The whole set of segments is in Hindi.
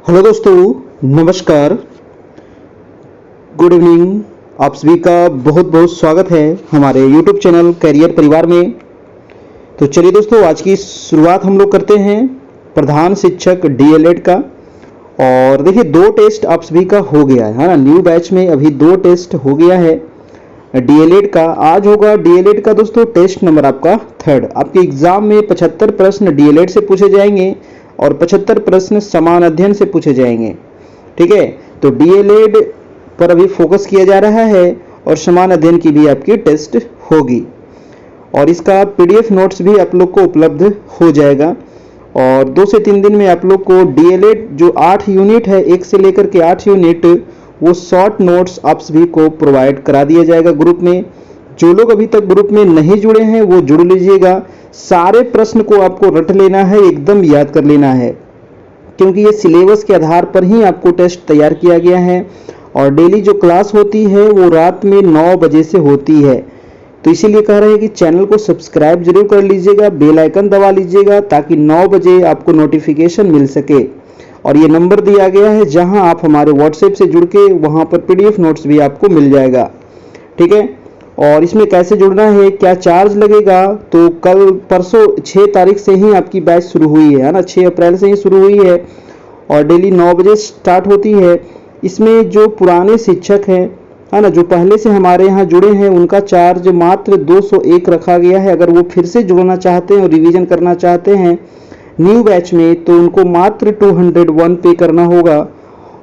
हेलो दोस्तों, नमस्कार, गुड इवनिंग। आप सभी का बहुत बहुत स्वागत है हमारे यूट्यूब चैनल कैरियर परिवार में। तो चलिए दोस्तों, आज की शुरुआत हम लोग करते हैं प्रधान शिक्षक डीएलएड का। और देखिए, 2 टेस्ट आप सभी का हो गया है ना। न्यू बैच में अभी 2 टेस्ट हो गया है डीएलएड का। आज होगा डीएलएड का दोस्तों टेस्ट नंबर आपका 3rd। आपके एग्जाम में 75 प्रश्न डीएलएड से पूछे जाएंगे और 75 प्रश्न समान अध्ययन से पूछे जाएंगे। ठीक है, तो डीएलएड पर अभी फोकस किया जा रहा है और समान अध्ययन की भी आपकी टेस्ट होगी। और इसका पीडीएफ नोट्स भी आप लोग को उपलब्ध हो जाएगा। और 2 से 3 दिन में आप लोग को डीएलएड जो 8 यूनिट है, 1 से लेकर के 8 यूनिट, वो शॉर्ट नोट्स आप सभी को प्रोवाइड करा दिया जाएगा ग्रुप में। जो लोग अभी तक ग्रुप में नहीं जुड़े हैं वो जुड़ लीजिएगा। सारे प्रश्न को आपको रट लेना है, एकदम याद कर लेना है, क्योंकि ये सिलेबस के आधार पर ही आपको टेस्ट तैयार किया गया है। और डेली जो क्लास होती है वो रात में 9 बजे से होती है। तो इसीलिए कह रहे हैं कि चैनल को सब्सक्राइब जरूर कर लीजिएगा, बेल आइकन दबा लीजिएगा, ताकि 9 बजे आपको नोटिफिकेशन मिल सके। और ये नंबर दिया गया है जहां आप हमारे व्हाट्सएप से जुड़ के वहां पर पीडीएफ नोट्स भी आपको मिल जाएगा। ठीक है, और इसमें कैसे जुड़ना है, क्या चार्ज लगेगा, तो कल परसों 6 तारीख से ही आपकी बैच शुरू हुई है ना। 6 अप्रैल से ही शुरू हुई है और डेली 9 बजे स्टार्ट होती है। इसमें जो पुराने शिक्षक हैं है ना, जो पहले से हमारे यहाँ जुड़े हैं, उनका चार्ज मात्र 201 रखा गया है। अगर वो फिर से जुड़ना चाहते हैं और रिवीजन करना चाहते हैं न्यू बैच में, तो उनको मात्र 201 पे करना होगा।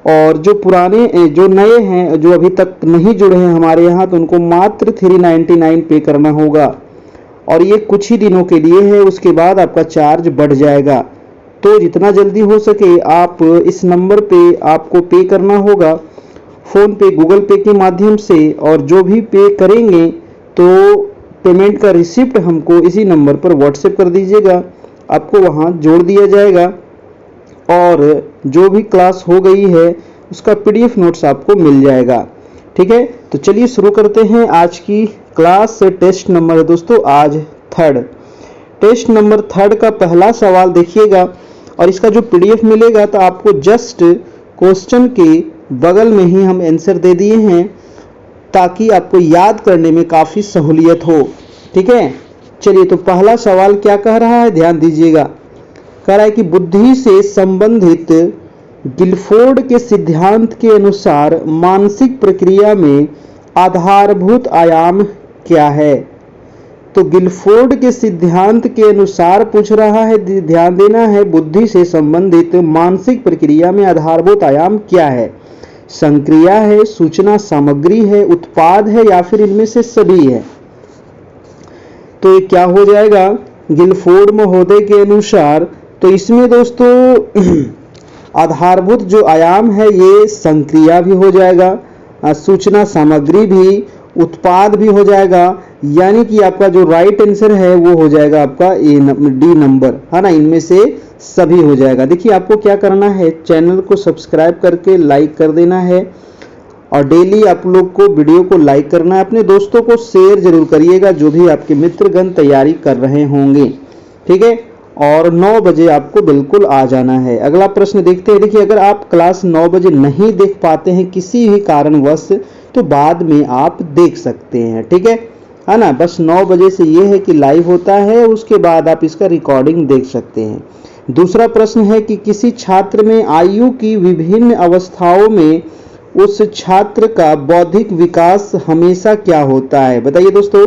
और जो पुराने जो नए हैं, जो अभी तक नहीं जुड़े हैं हमारे यहाँ, तो उनको मात्र 399 पे करना होगा। और ये कुछ ही दिनों के लिए है, उसके बाद आपका चार्ज बढ़ जाएगा। तो जितना जल्दी हो सके आप इस नंबर पे आपको पे करना होगा, फ़ोन पे, गूगल पे के माध्यम से। और जो भी पे करेंगे तो पेमेंट का रिसिप्ट हमको इसी नंबर पर व्हाट्सएप कर दीजिएगा, आपको वहाँ जोड़ दिया जाएगा। और जो भी क्लास हो गई है उसका पीडीएफ नोट्स आपको मिल जाएगा। ठीक है, तो चलिए शुरू करते हैं आज की क्लास। टेस्ट नंबर है दोस्तों आज 3rd। टेस्ट नंबर 3rd का पहला सवाल देखिएगा। और इसका जो पीडीएफ मिलेगा तो आपको जस्ट क्वेश्चन के बगल में ही हम आंसर दे दिए हैं, ताकि आपको याद करने में काफ़ी सहूलियत हो। ठीक है, चलिए, तो पहला सवाल क्या कह रहा है, ध्यान दीजिएगा। कह रहा है कि बुद्धि से संबंधित गिलफोर्ड के सिद्धांत के अनुसार मानसिक प्रक्रिया में आधारभूत आयाम क्या है। तो गिलफोर्ड के सिद्धांत के अनुसार पूछ रहा है, ध्यान देना है, बुद्धि से संबंधित मानसिक प्रक्रिया में आधारभूत आयाम क्या है। संक्रिया है, सूचना सामग्री है, उत्पाद है, या फिर इनमें से सभी है। तो ये क्या हो जाएगा गिलफोर्ड महोदय के अनुसार। तो इसमें दोस्तों आधारभूत जो आयाम है ये संक्रिया भी हो जाएगा, सूचना सामग्री भी, उत्पाद भी हो जाएगा। यानी कि आपका जो राइट आंसर है वो हो जाएगा आपका डी नंबर, है ना। इनमें से सभी हो जाएगा। देखिए, आपको क्या करना है, चैनल को सब्सक्राइब करके लाइक कर देना है। और डेली आप लोग को वीडियो को लाइक करना है, अपने दोस्तों को शेयर जरूर करिएगा, जो भी आपके मित्रगण तैयारी कर रहे होंगे। ठीक है, और 9 बजे आपको बिल्कुल आ जाना है। अगला प्रश्न देखते हैं। देखिए, अगर आप क्लास 9 बजे नहीं देख पाते हैं किसी भी कारणवश, तो बाद में आप देख सकते हैं। ठीक है ना। बस 9 बजे से ये है कि लाइव होता है, उसके बाद आप इसका रिकॉर्डिंग देख सकते हैं। दूसरा प्रश्न है कि किसी छात्र में आयु की विभिन्न अवस्थाओं में उस छात्र का बौद्धिक विकास हमेशा क्या होता है। बताइए दोस्तों,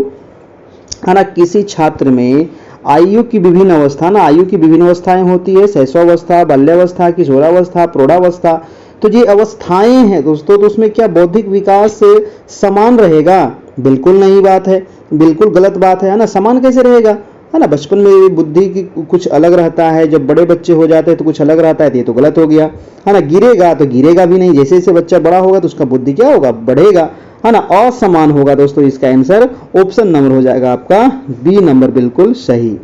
है ना। किसी छात्र में आयु की विभिन्न अवस्था, ना आयु की विभिन्न अवस्थाएं होती है, शैशवावस्था, बाल्यावस्था, किशोरावस्था, प्रौढ़ावस्था। तो ये अवस्थाएं हैं दोस्तों, तो उसमें क्या बौद्धिक विकास समान रहेगा? बिल्कुल नहीं बात है, बिल्कुल गलत बात है ना। समान कैसे रहेगा, है ना। बचपन में बुद्धि की कुछ अलग रहता है, जब बड़े बच्चे हो जाते हैं तो कुछ अलग रहता है, तो ये तो गलत हो गया, है ना। गिरेगा तो गिरेगा भी नहीं, जैसे जैसे बच्चा बड़ा होगा तो उसका बुद्धि क्या होगा, बढ़ेगा, है ना। असमान होगा दोस्तों। इसका आंसर ऑप्शन नंबर हो जाएगा आपका बी नंबर, बिल्कुल सही।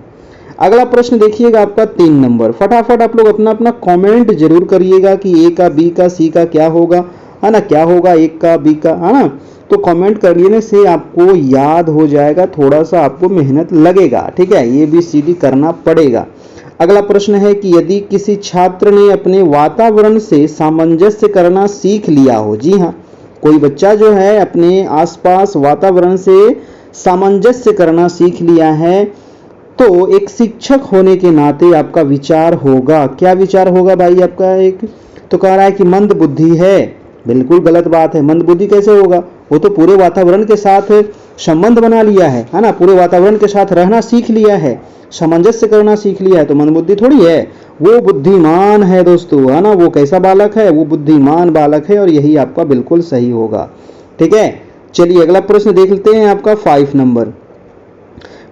अगला प्रश्न देखिएगा आपका 3 नंबर। फटाफट आप लोग अपना अपना कमेंट जरूर करिएगा कि ए का, बी का, सी का क्या होगा, है ना। क्या होगा एक का, बी का, है ना। तो कमेंट करने से आपको याद हो जाएगा, थोड़ा सा आपको मेहनत लगेगा। ठीक है, ए बी सी डी करना पड़ेगा। अगला प्रश्न है कि यदि किसी छात्र ने अपने वातावरण से सामंजस्य करना सीख लिया हो। जी हाँ, कोई बच्चा जो है अपने आसपास वातावरण से सामंजस्य करना सीख लिया है, तो एक शिक्षक होने के नाते आपका विचार होगा। क्या विचार होगा भाई आपका? एक तो कह रहा है कि मंद बुद्धि है। बिल्कुल गलत बात है। मंद बुद्धि कैसे होगा? वो तो पूरे वातावरण के साथ संबंध बना लिया है ना, पूरे वातावरण के साथ रहना सीख लिया है, सामंजस्य करना सीख लिया है, तो मंद बुद्धि थोड़ी है, वो बुद्धिमान है दोस्तों, है ना। वो कैसा बालक है? वो बुद्धिमान बालक है, और यही आपका बिल्कुल सही होगा। ठीक है, चलिए अगला प्रश्न देख लेते हैं आपका 5 नंबर।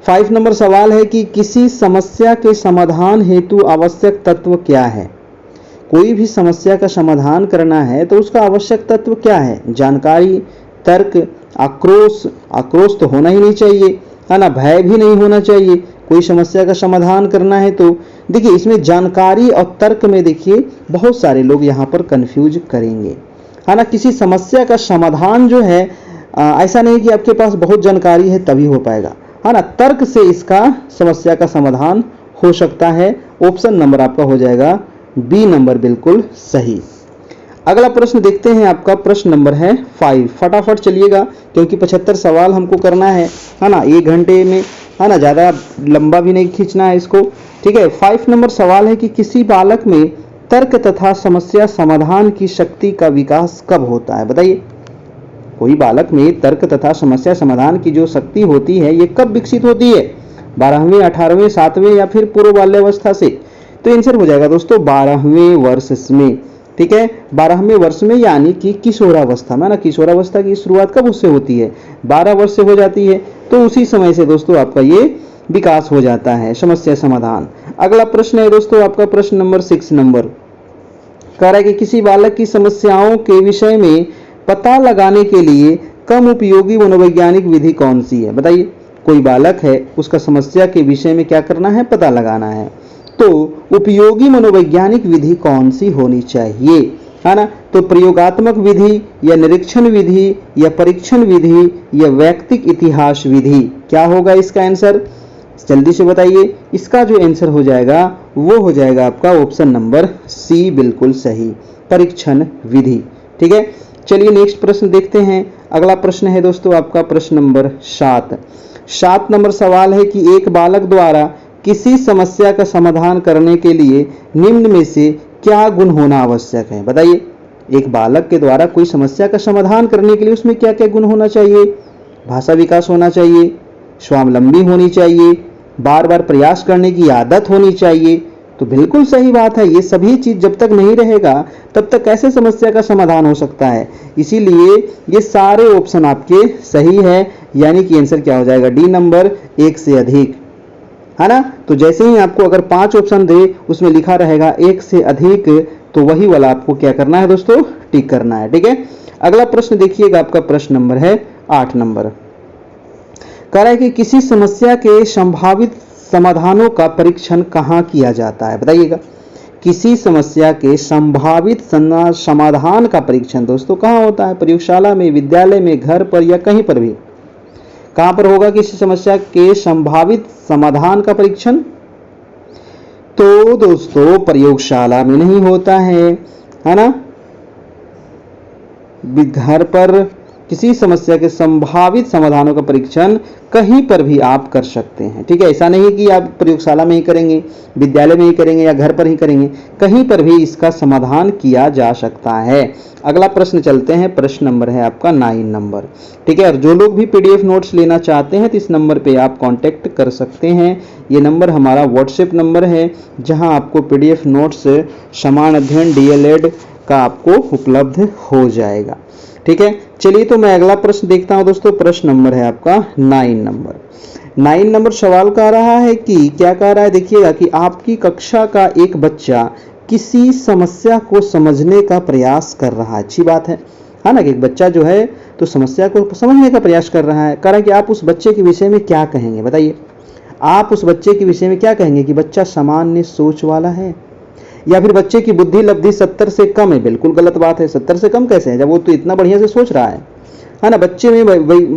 5 नंबर सवाल है कि किसी समस्या के समाधान हेतु आवश्यक तत्व क्या है? कोई भी समस्या का समाधान करना है तो उसका आवश्यक तत्व क्या है? जानकारी, तर्क, आक्रोश। आक्रोश तो होना ही नहीं चाहिए, है ना, भय भी नहीं होना चाहिए। कोई समस्या का समाधान करना है तो देखिए इसमें जानकारी और तर्क में देखिए बहुत सारे लोग यहाँ पर कंफ्यूज करेंगे, है ना। किसी समस्या का समाधान जो है ऐसा नहीं कि आपके पास बहुत जानकारी है तभी हो पाएगा, है ना। तर्क से इसका समस्या का समाधान हो सकता है। ऑप्शन नंबर आपका हो जाएगा बी नंबर, बिल्कुल सही। अगला प्रश्न देखते हैं आपका, प्रश्न नंबर है 5। फटाफट चलिएगा क्योंकि 75 सवाल हमको करना है ना, 1 घंटे में, है ना, ज़्यादा लंबा भी नहीं खींचना है इसको। ठीक है, 5 नंबर सवाल है कि किसी बालक में तर्क तथा समस्या समाधान की शक्ति का विकास कब होता है? बताइए, कोई बालक में तर्क तथा समस्या समाधान की जो शक्ति होती है ये कब विकसित होती है? 12वें, 18वें, 7वें या फिर पूर्व बाल्यावस्था से? तो आंसर हो जाएगा दोस्तों 12वें वर्ष में। ठीक है, 12वें वर्ष में, यानी कि किशोरावस्था में ना। किशोरावस्था की शुरुआत कब उससे होती है? 12 वर्ष से हो जाती है, तो उसी समय से दोस्तों आपका ये विकास हो जाता है समस्या समाधान। अगला प्रश्न है दोस्तों आपका प्रश्न नंबर 6 नंबर, कह रहा है कि किसी बालक की समस्याओं के विषय में पता लगाने के लिए कम उपयोगी मनोवैज्ञानिक विधि कौन सी है? बताइए, कोई बालक है, उसका समस्या के विषय में क्या करना है? पता लगाना है, तो उपयोगी मनोवैज्ञानिक विधि कौन सी होनी चाहिए, है ना। तो प्रयोगात्मक विधि या निरीक्षण विधि या परीक्षण विधि या वैयक्तिक इतिहास विधि? क्या होगा इसका आंसर? जल्दी से बताइए। इसका जो आंसर हो जाएगा वो हो जाएगा आपका ऑप्शन नंबर सी, बिल्कुल सही, परीक्षण विधि। ठीक है, चलिए नेक्स्ट प्रश्न देखते हैं। अगला प्रश्न है दोस्तों आपका प्रश्न नंबर 7। 7 नंबर सवाल है कि एक बालक द्वारा किसी समस्या का समाधान करने के लिए निम्न में से क्या गुण होना आवश्यक है? बताइए, एक बालक के द्वारा कोई समस्या का समाधान करने के लिए उसमें क्या क्या गुण होना चाहिए? भाषा विकास होना चाहिए, स्वावलंबी होनी चाहिए, बार बार प्रयास करने की आदत होनी चाहिए। तो बिल्कुल सही बात है, ये सभी चीज जब तक नहीं रहेगा तब तक कैसे समस्या का समाधान हो सकता है? इसीलिए ये सारे ऑप्शन आपके सही है, यानी कि आंसर क्या हो जाएगा? डी नंबर, 1 से अधिक, है ना। तो जैसे ही आपको अगर 5 ऑप्शन दे उसमें लिखा रहेगा 1 से अधिक, तो वही वाला आपको क्या करना है दोस्तों? टिक करना है। ठीक है, अगला प्रश्न देखिएगा आपका प्रश्न नंबर है 8 नंबर, कह रहा है कि किसी समस्या के संभावित समाधानों का परीक्षण कहाँ किया जाता है? बताइएगा, किसी समस्या के संभावित समाधान का परीक्षण दोस्तों कहाँ होता है? प्रयोगशाला में, विद्यालय में, घर पर या कहीं पर भी? कहां पर होगा किसी समस्या के संभावित समाधान का परीक्षण? तो दोस्तों प्रयोगशाला में नहीं होता है ना। घर पर किसी समस्या के संभावित समाधानों का परीक्षण कहीं पर भी आप कर सकते हैं। ठीक है, ऐसा नहीं है कि आप प्रयोगशाला में ही करेंगे, विद्यालय में ही करेंगे या घर पर ही करेंगे, कहीं पर भी इसका समाधान किया जा सकता है। अगला प्रश्न चलते हैं, प्रश्न नंबर है आपका 9 नंबर। ठीक है, और जो लोग भी पीडीएफ नोट्स लेना चाहते हैं तो इस नंबर पे आप कांटेक्ट कर सकते हैं। ये नंबर हमारा व्हाट्सएप नंबर है जहां आपको पीडीएफ नोट्स समान अध्ययन डीएलएड का आपको उपलब्ध हो जाएगा। ठीक है, चलिए तो मैं अगला प्रश्न देखता हूं दोस्तों। प्रश्न नंबर है आपका 9 नंबर। 9 नंबर सवाल कह रहा है कि क्या कह रहा है? देखिएगा कि आपकी कक्षा का एक बच्चा किसी समस्या को समझने का प्रयास कर रहा है। अच्छी बात है ना, कि एक बच्चा जो है तो समस्या को समझने का प्रयास कर रहा है। कह रहा है कि आप उस बच्चे के विषय में क्या कहेंगे? बताइए, आप उस बच्चे के विषय में क्या कहेंगे? कि बच्चा सामान्य सोच वाला है या फिर बच्चे की बुद्धि लब्धि 70 से कम है? बिल्कुल गलत बात है। 70 से कम कैसे है जब वो तो इतना बढ़िया से सोच रहा है ना। बच्चे में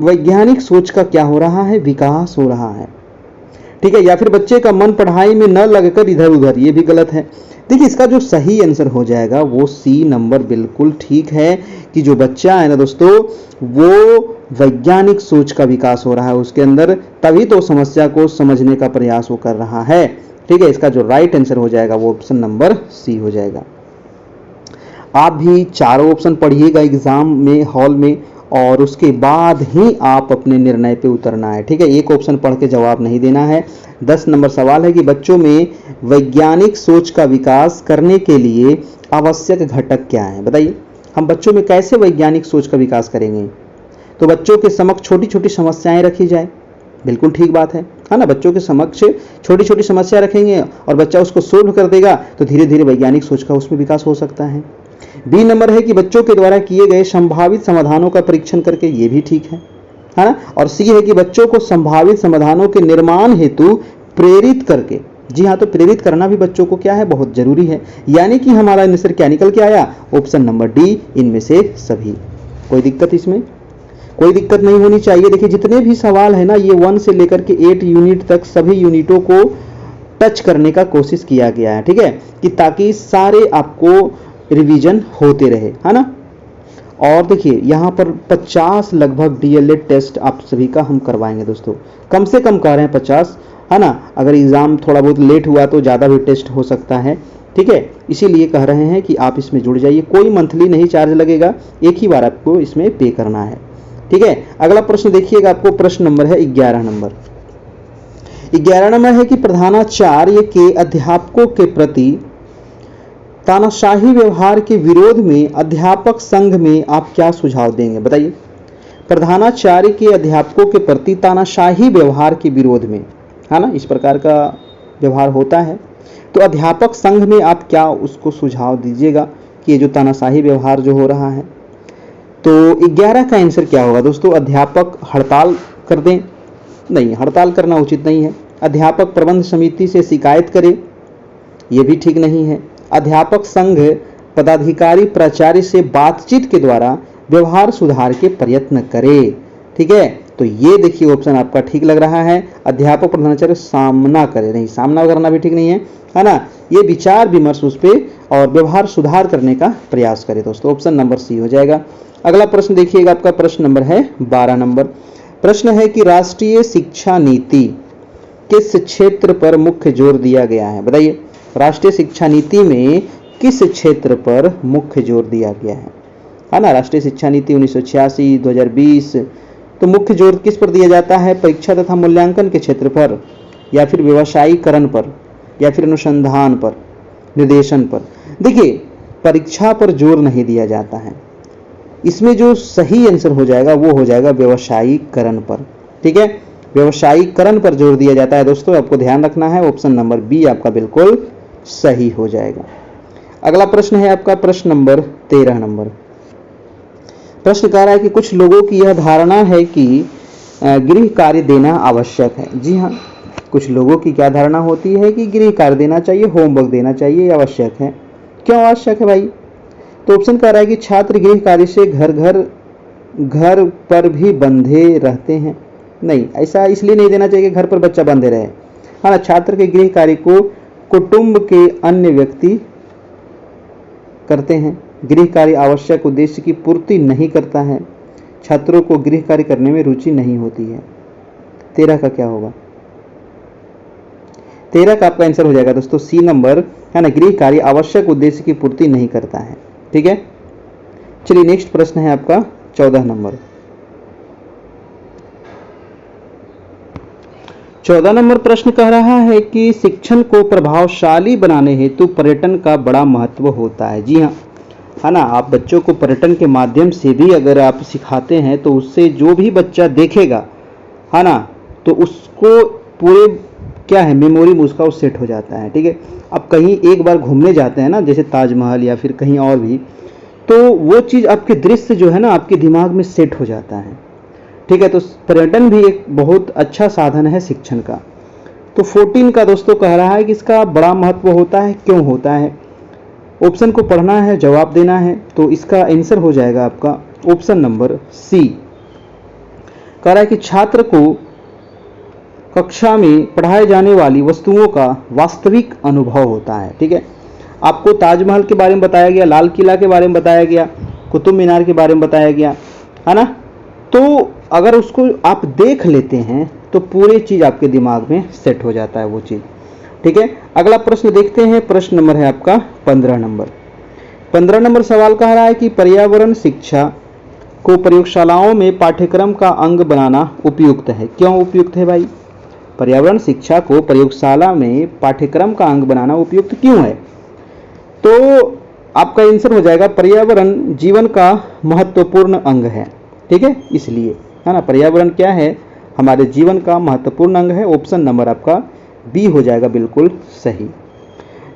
वैज्ञानिक सोच का क्या हो रहा है? विकास हो रहा है। ठीक है, या फिर बच्चे का मन पढ़ाई में न लगकर इधर उधर, ये भी गलत है। देखिए इसका जो सही आंसर हो जाएगा वो सी नंबर बिल्कुल ठीक है कि जो बच्चा है ना दोस्तों वो वैज्ञानिक सोच का विकास हो रहा है उसके अंदर, तभी तो समस्या को समझने का प्रयास वो कर रहा है। ठीक है, इसका जो राइट आंसर हो जाएगा वो ऑप्शन नंबर सी हो जाएगा। आप भी चारों ऑप्शन पढ़िएगा एग्जाम में हॉल में, और उसके बाद ही आप अपने निर्णय पे उतरना है। ठीक है, एक ऑप्शन पढ़ के जवाब नहीं देना है। 10 नंबर सवाल है कि बच्चों में वैज्ञानिक सोच का विकास करने के लिए आवश्यक घटक क्या है। बताइए, हम बच्चों में कैसे वैज्ञानिक सोच का विकास करेंगे? तो बच्चों के समक्ष छोटी छोटी समस्याएं रखी जाए, बिल्कुल ठीक बात है ना। बच्चों के समक्ष छोटी छोटी समस्या रखेंगे और बच्चा उसको सोल्व कर देगा तो धीरे धीरे वैज्ञानिक सोच का उसमें विकास हो सकता है। बी नंबर है कि बच्चों के द्वारा किए गए संभावित समाधानों का परीक्षण करके, ये भी ठीक है ना। और सी है कि बच्चों को संभावित समाधानों के निर्माण हेतु प्रेरित करके। जी हाँ, तो प्रेरित करना भी बच्चों को क्या है, बहुत जरूरी है। यानी कि हमारा आंसर क्या निकल के आया, ऑप्शन नंबर डी, इनमें से सभी। कोई दिक्कत इसमें? कोई दिक्कत नहीं होनी चाहिए। देखिए जितने भी सवाल है ना, ये 1 से लेकर के 8 यूनिट तक सभी यूनिटों को टच करने का कोशिश किया गया है। ठीक है, कि ताकि सारे आपको रिवीजन होते रहे, है ना। और देखिए यहाँ पर 50 लगभग डीएलएड टेस्ट आप सभी का हम करवाएंगे दोस्तों, कम से कम कह रहे हैं 50, है ना। अगर एग्जाम थोड़ा बहुत लेट हुआ तो ज़्यादा भी टेस्ट हो सकता है। ठीक है, इसीलिए कह रहे हैं कि आप इसमें जुड़ जाइए। कोई मंथली नहीं चार्ज लगेगा, एक ही बार आपको इसमें पे करना है। ठीक है, अगला प्रश्न देखिएगा, आपको प्रश्न नंबर है 11 नंबर। 11 नंबर है कि प्रधानाचार्य के अध्यापकों के प्रति तानाशाही व्यवहार के विरोध में अध्यापक संघ में आप क्या सुझाव देंगे? बताइए, प्रधानाचार्य के अध्यापकों के प्रति तानाशाही व्यवहार के विरोध में, है ना, इस प्रकार का व्यवहार होता है, तो अध्यापक संघ में आप क्या उसको सुझाव दीजिएगा कि ये जो तानाशाही व्यवहार जो हो रहा है। तो 11 का आंसर क्या होगा दोस्तों? अध्यापक हड़ताल कर दें? नहीं, हड़ताल करना उचित नहीं है। अध्यापक प्रबंध समिति से शिकायत करे? ये भी ठीक नहीं है। अध्यापक संघ पदाधिकारी प्राचार्य से बातचीत के द्वारा व्यवहार सुधार के प्रयत्न करे। ठीक है, तो ये देखिए ऑप्शन आपका ठीक लग रहा है। अध्यापक प्रधानाचार्य सामना करे, नहीं, सामना करना भी ठीक नहीं है ना। ये विचार विमर्श उस पर और व्यवहार सुधार करने का प्रयास करे दोस्तों, ऑप्शन नंबर सी हो जाएगा। अगला प्रश्न देखिएगा, आपका प्रश्न नंबर है 12 नंबर। प्रश्न है कि राष्ट्रीय शिक्षा नीति किस क्षेत्र पर मुख्य जोर दिया गया है? बताइए, राष्ट्रीय शिक्षा नीति में किस क्षेत्र पर मुख्य जोर दिया गया है ना। राष्ट्रीय शिक्षा नीति 1986, 2020, तो मुख्य जोर किस पर दिया जाता है? परीक्षा तथा मूल्यांकन के क्षेत्र पर, या फिर व्यवसायीकरण पर, या फिर अनुसंधान पर, निर्देशन पर। देखिए परीक्षा पर जोर नहीं दिया जाता है, इसमें जो सही आंसर हो जाएगा वो हो जाएगा व्यवसायीकरण पर। ठीक है, व्यवसायीकरण पर जोर दिया जाता है दोस्तों, आपको ध्यान रखना है। ऑप्शन नंबर बी आपका बिल्कुल सही हो जाएगा। अगला प्रश्न है आपका प्रश्न नंबर 13 नंबर। प्रश्न कह रहा है कि कुछ लोगों की यह धारणा है कि गृह कार्य देना आवश्यक है। जी हाँ, कुछ लोगों की क्या धारणा होती है कि गृह कार्य देना चाहिए, होमवर्क देना चाहिए, आवश्यक है। क्यों आवश्यक है भाई? तो ऑप्शन कह रहा है कि छात्र गृह कार्य से घर पर भी बंधे रहते हैं। नहीं, ऐसा इसलिए नहीं देना चाहिए कि घर पर बच्चा बंधे रहे, है ना। छात्र के गृह कार्य को कुटुंब के अन्य व्यक्ति करते हैं। गृह कार्य आवश्यक उद्देश्य की पूर्ति नहीं करता है। छात्रों को गृह कार्य करने में रुचि नहीं होती है। 13 का क्या होगा? 13 का आपका आंसर हो जाएगा दोस्तों सी नंबर, है ना। गृह कार्य आवश्यक उद्देश्य की पूर्ति नहीं करता है। ठीक है, चलिए नेक्स्ट प्रश्न है आपका 14 नंबर। 14 नंबर प्रश्न कह रहा है कि शिक्षण को प्रभावशाली बनाने हेतु पर्यटन का बड़ा महत्व होता है। जी हाँ, है ना। आप बच्चों को पर्यटन के माध्यम से भी अगर आप सिखाते हैं तो उससे जो भी बच्चा देखेगा, है ना, तो उसको पूरे क्या है मेमोरी में उसका वो सेट हो जाता है। ठीक है, अब कहीं एक बार घूमने जाते हैं ना, जैसे ताजमहल या फिर कहीं और भी, तो वो चीज़ आपके दृश्य जो है ना आपके दिमाग में सेट हो जाता है। ठीक है, तो पर्यटन भी एक बहुत अच्छा साधन है शिक्षण का। तो 14 का दोस्तों कह रहा है कि इसका बड़ा महत्व होता है। क्यों होता है? ऑप्शन को पढ़ना है, जवाब देना है। तो इसका आंसर हो जाएगा आपका ऑप्शन नंबर सी। कह रहा है कि छात्र को कक्षा में पढ़ाए जाने वाली वस्तुओं का वास्तविक अनुभव होता है। ठीक है, आपको ताजमहल के बारे में बताया गया, लाल किला के बारे में बताया गया, कुतुब मीनार के बारे में बताया गया, है ना। तो अगर उसको आप देख लेते हैं तो पूरी चीज़ आपके दिमाग में सेट हो जाता है वो चीज़। ठीक है, अगला प्रश्न देखते हैं। प्रश्न नंबर है आपका 15 नंबर। 15 नंबर सवाल कह रहा है कि पर्यावरण शिक्षा को प्रयोगशालाओं में पाठ्यक्रम का अंग बनाना उपयुक्त है। क्यों उपयुक्त है भाई? पर्यावरण शिक्षा को प्रयोगशाला में पाठ्यक्रम का अंग बनाना उपयुक्त क्यों है? तो आपका आंसर हो जाएगा पर्यावरण जीवन का महत्वपूर्ण अंग है। ठीक है, इसलिए, है ना, पर्यावरण क्या है? हमारे जीवन का महत्वपूर्ण अंग है। ऑप्शन नंबर आपका बी हो जाएगा बिल्कुल सही।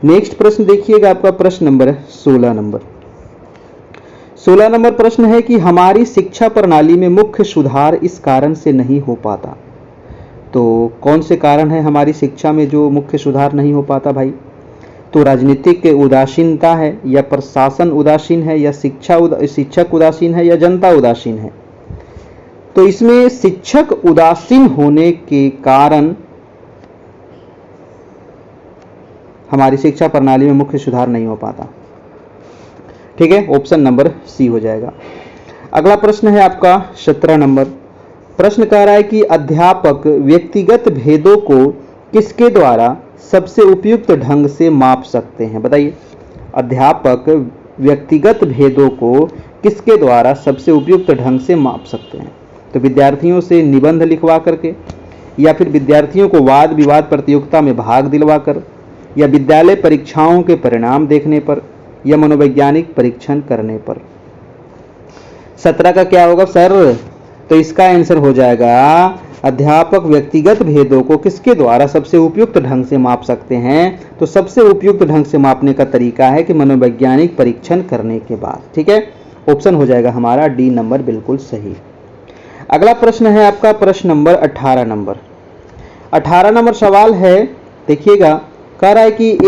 नेक्स्ट प्रश्न देखिएगा, आपका प्रश्न नंबर 16 नंबर। 16 नंबर प्रश्न है कि हमारी शिक्षा प्रणाली में मुख्य सुधार इस कारण से नहीं हो पाता। तो कौन से कारण है हमारी शिक्षा में जो मुख्य सुधार नहीं हो पाता भाई? तो राजनीतिक उदासीनता है, या प्रशासन उदासीन है, या शिक्षक उदासीन है, या जनता उदासीन है। तो इसमें शिक्षक उदासीन होने के कारण हमारी शिक्षा प्रणाली में मुख्य सुधार नहीं हो पाता। ठीक है, ऑप्शन नंबर सी हो जाएगा। अगला प्रश्न है आपका 17 नंबर। प्रश्न कह रहा है कि अध्यापक व्यक्तिगत भेदों को किसके द्वारा सबसे उपयुक्त ढंग से माप सकते हैं? बताइए, अध्यापक व्यक्तिगत भेदों को किसके द्वारा सबसे उपयुक्त ढंग से माप सकते हैं? तो विद्यार्थियों से निबंध लिखवा करके, या फिर विद्यार्थियों को वाद विवाद प्रतियोगिता में भाग दिलवा कर, या विद्यालय परीक्षाओं के परिणाम देखने पर, या मनोवैज्ञानिक परीक्षण करने पर। 17 का क्या होगा सर? तो इसका आंसर हो जाएगा अध्यापक व्यक्तिगत भेदों को किसके द्वारा सबसे उपयुक्त ढंग से माप सकते हैं? तो सबसे उपयुक्त ढंग से मापने का तरीका है कि मनोवैज्ञानिक परीक्षण करने के बाद। ठीक है, ऑप्शन हो जाएगा हमारा डी नंबर बिल्कुल सही। अगला प्रश्न है आपका प्रश्न नंबर 18 नंबर। 18 नंबर सवाल है, देखिएगा, कह रहा है कि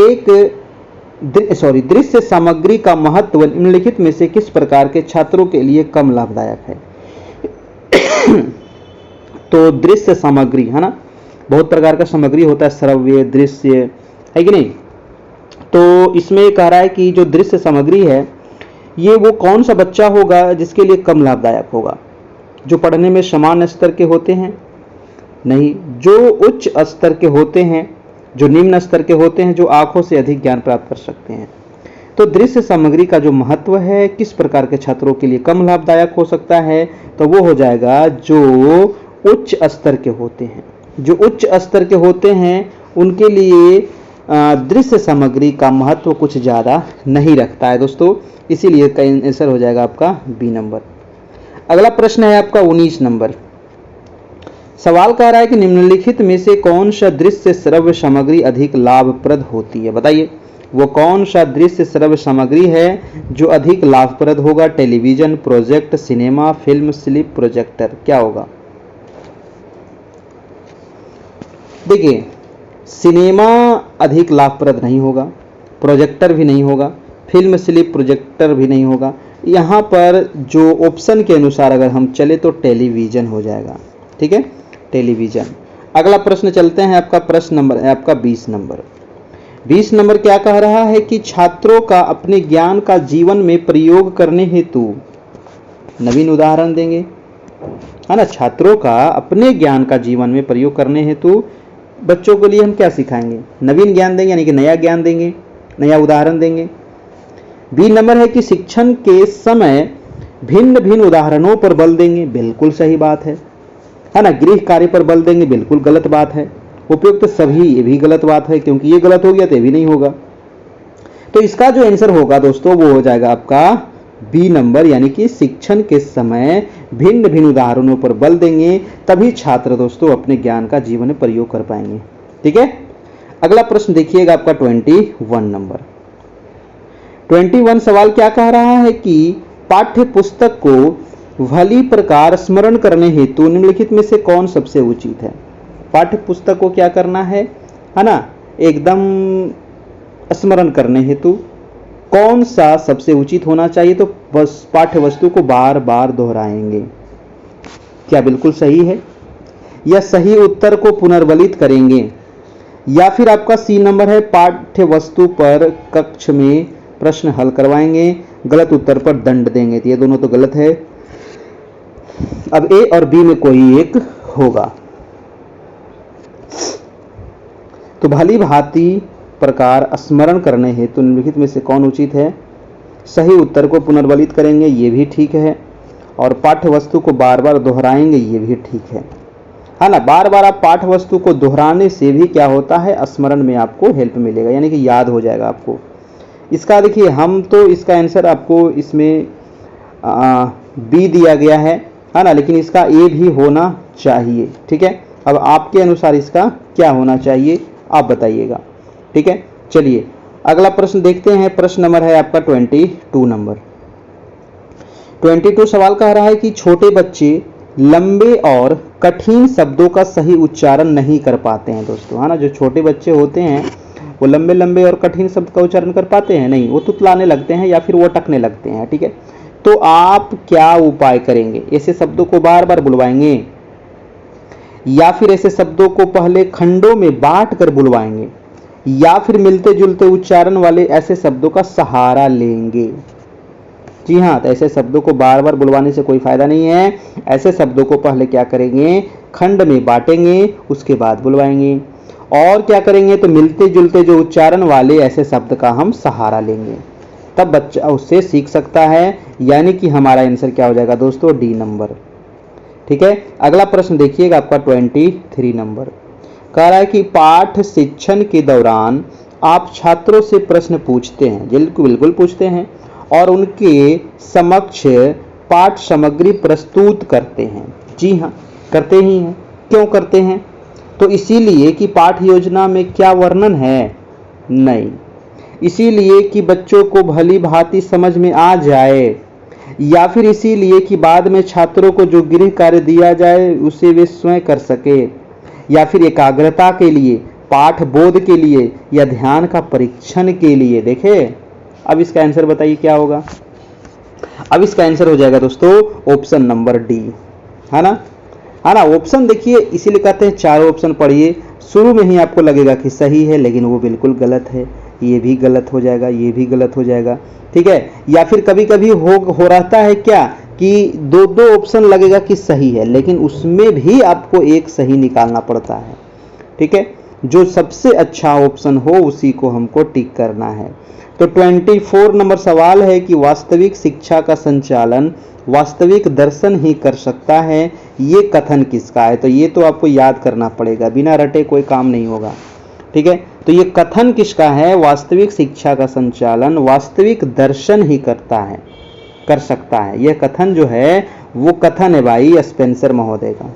दृश्य सामग्री का महत्व निम्नलिखित में से किस प्रकार के छात्रों के लिए कम लाभदायक है? तो दृश्य सामग्री, है ना, बहुत प्रकार का सामग्री होता है, श्रव्य, दृश्य, है कि नहीं। तो इसमें कह रहा है कि जो दृश्य सामग्री है ये वो कौन सा बच्चा होगा जिसके लिए कम लाभदायक होगा? जो पढ़ने में समान स्तर के होते हैं? नहीं, जो उच्च स्तर के होते हैं, जो निम्न स्तर के होते हैं, जो आंखों से अधिक ज्ञान प्राप्त कर सकते हैं। तो दृश्य सामग्री का जो महत्व है किस प्रकार के छात्रों के लिए कम लाभदायक हो सकता है? तो वो हो जाएगा जो उच्च स्तर के होते हैं। जो उच्च स्तर के होते हैं उनके लिए दृश्य सामग्री का महत्व कुछ ज़्यादा नहीं रखता है दोस्तों, इसीलिए का आंसर हो जाएगा आपका बी नंबर। अगला प्रश्न है आपका 19 नंबर। सवाल कह रहा है कि निम्नलिखित में से कौन सा दृश्य श्रव्य सामग्री अधिक लाभप्रद होती है? बताइए, वो कौन सा दृश्य श्रव्य सामग्री है जो अधिक लाभप्रद होगा? Television, project, cinema, film, slip, projector, क्या होगा? देखिए, सिनेमा अधिक लाभप्रद नहीं होगा, प्रोजेक्टर भी नहीं होगा, फिल्म स्लिप प्रोजेक्टर भी नहीं होगा। यहाँ पर जो ऑप्शन के अनुसार अगर हम चले तो टेलीविजन हो जाएगा। ठीक है, टेलीविजन। अगला प्रश्न चलते हैं, आपका प्रश्न नंबर है आपका 20 नंबर। 20 नंबर क्या कह रहा है कि छात्रों का अपने ज्ञान का जीवन में प्रयोग करने हेतु नवीन उदाहरण देंगे, है ना। छात्रों का अपने ज्ञान का जीवन में प्रयोग करने हेतु बच्चों के लिए हम क्या सिखाएंगे? नवीन ज्ञान देंगे, यानी कि नया ज्ञान देंगे, नया उदाहरण देंगे। बी नंबर है कि शिक्षण के समय भिन्न भिन्न उदाहरणों पर बल देंगे, बिल्कुल सही बात है ना। गृह कार्य पर बल देंगे, बिल्कुल गलत बात है। उपयुक्त सभी, ये भी गलत बात है, क्योंकि ये गलत हो गया तो ये भी नहीं होगा। तो इसका जो आंसर होगा दोस्तों वो हो जाएगा आपका बी नंबर, यानी कि शिक्षण के समय भिन्न भिन्न उदाहरणों पर बल देंगे, तभी छात्र दोस्तों अपने ज्ञान का जीवन में प्रयोग कर पाएंगे। ठीक है, अगला प्रश्न देखिएगा आपका 21 नंबर। 21 सवाल क्या कह रहा है कि पाठ्य पुस्तक को भली प्रकार स्मरण करने हेतु निम्नलिखित में से कौन सबसे उचित है? पाठ्य पुस्तक को क्या करना है ना, एकदम स्मरण करने हेतु कौन सा सबसे उचित होना चाहिए? तो बस पाठ्य वस्तु को बार बार दोहराएंगे। क्या बिल्कुल सही है? या सही उत्तर को पुनर्वलित करेंगे। या फिर आपका सी नंबर है पाठ्य वस्तु पर कक्ष में प्रश्न हल करवाएंगे, गलत उत्तर पर दंड देंगे। तो ये दोनों तो गलत है। अब ए और बी में कोई एक होगा। तो भली भांति प्रकार स्मरण करने हेतु निम्नलिखित में से कौन उचित है? सही उत्तर को पुनर्वलित करेंगे, ये भी ठीक है। और पाठ्य वस्तु को बार बार दोहराएंगे, ये भी ठीक है ना। बार बार आप पाठ्य वस्तु को दोहराने से भी क्या होता है, स्मरण में आपको हेल्प मिलेगा, यानी कि याद हो जाएगा आपको। इसका देखिए, हम तो इसका आंसर आपको इसमें बी दिया गया है ना, लेकिन इसका ए भी होना चाहिए। ठीक है, अब आपके अनुसार इसका क्या होना चाहिए आप बताइएगा। ठीक है, चलिए अगला प्रश्न देखते हैं। प्रश्न नंबर है आपका 22 नंबर। 22 सवाल कह रहा है कि छोटे बच्चे लंबे और कठिन शब्दों का सही उच्चारण नहीं कर पाते हैं दोस्तों, है ना। जो छोटे बच्चे होते हैं वो लंबे लंबे और कठिन शब्द का उच्चारण कर पाते हैं नहीं, वो तुतलाने लगते हैं या फिर वो अटकने लगते हैं। ठीक है, तो आप क्या उपाय करेंगे? ऐसे शब्दों को बार बार बुलवाएंगे या फिर ऐसे शब्दों को पहले खंडों में बांट कर बुलवाएंगे या फिर मिलते जुलते उच्चारण वाले ऐसे शब्दों का सहारा लेंगे? जी हाँ, तो ऐसे शब्दों को बार बार बुलवाने से कोई फायदा नहीं है। ऐसे शब्दों को पहले क्या करेंगे, खंड में बांटेंगे, उसके बाद बुलवाएंगे। और क्या करेंगे, तो मिलते जुलते जो उच्चारण वाले ऐसे शब्द का हम सहारा लेंगे, तब बच्चा उससे सीख सकता है। यानी कि हमारा आंसर क्या हो जाएगा दोस्तों, डी नंबर। ठीक है, अगला प्रश्न देखिएगा आपका 23 नंबर। कह रहा है कि पाठ शिक्षण के दौरान आप छात्रों से प्रश्न पूछते हैं, बिल्कुल पूछते हैं, और उनके समक्ष पाठ सामग्री प्रस्तुत करते हैं। जी हाँ, करते ही हैं। क्यों करते हैं? तो इसीलिए कि पाठ योजना में क्या वर्णन है? नहीं, इसीलिए कि बच्चों को भली भांति समझ में आ जाए, या फिर इसीलिए कि बाद में छात्रों को जो गृह कार्य दिया जाए उसे वे स्वयं कर सके, या फिर एकाग्रता के लिए, पाठ बोध के लिए, या ध्यान का परीक्षण के लिए। देखिए, अब इसका आंसर बताइए क्या होगा। अब इसका आंसर हो जाएगा दोस्तों ऑप्शन नंबर डी, है ना। ऑप्शन देखिए, इसीलिए कहते हैं चारों ऑप्शन पढ़िए। शुरू में ही आपको लगेगा कि सही है, लेकिन वो बिल्कुल गलत है। ये भी गलत हो जाएगा, ये भी गलत हो जाएगा। ठीक है, या फिर कभी कभी हो रहता है क्या कि दो ऑप्शन लगेगा कि सही है, लेकिन उसमें भी आपको एक सही निकालना पड़ता है। ठीक है, जो सबसे अच्छा ऑप्शन हो उसी को हमको टिक करना है। तो 24 नंबर सवाल है कि वास्तविक शिक्षा का संचालन वास्तविक दर्शन ही कर सकता है, ये कथन किसका है? तो ये तो आपको याद करना पड़ेगा, बिना रटे कोई काम नहीं होगा। ठीक है, तो ये कथन किसका है? वास्तविक शिक्षा का संचालन वास्तविक दर्शन ही कर सकता है। यह कथन जो है वो कथन है भाई स्पेंसर महोदय का।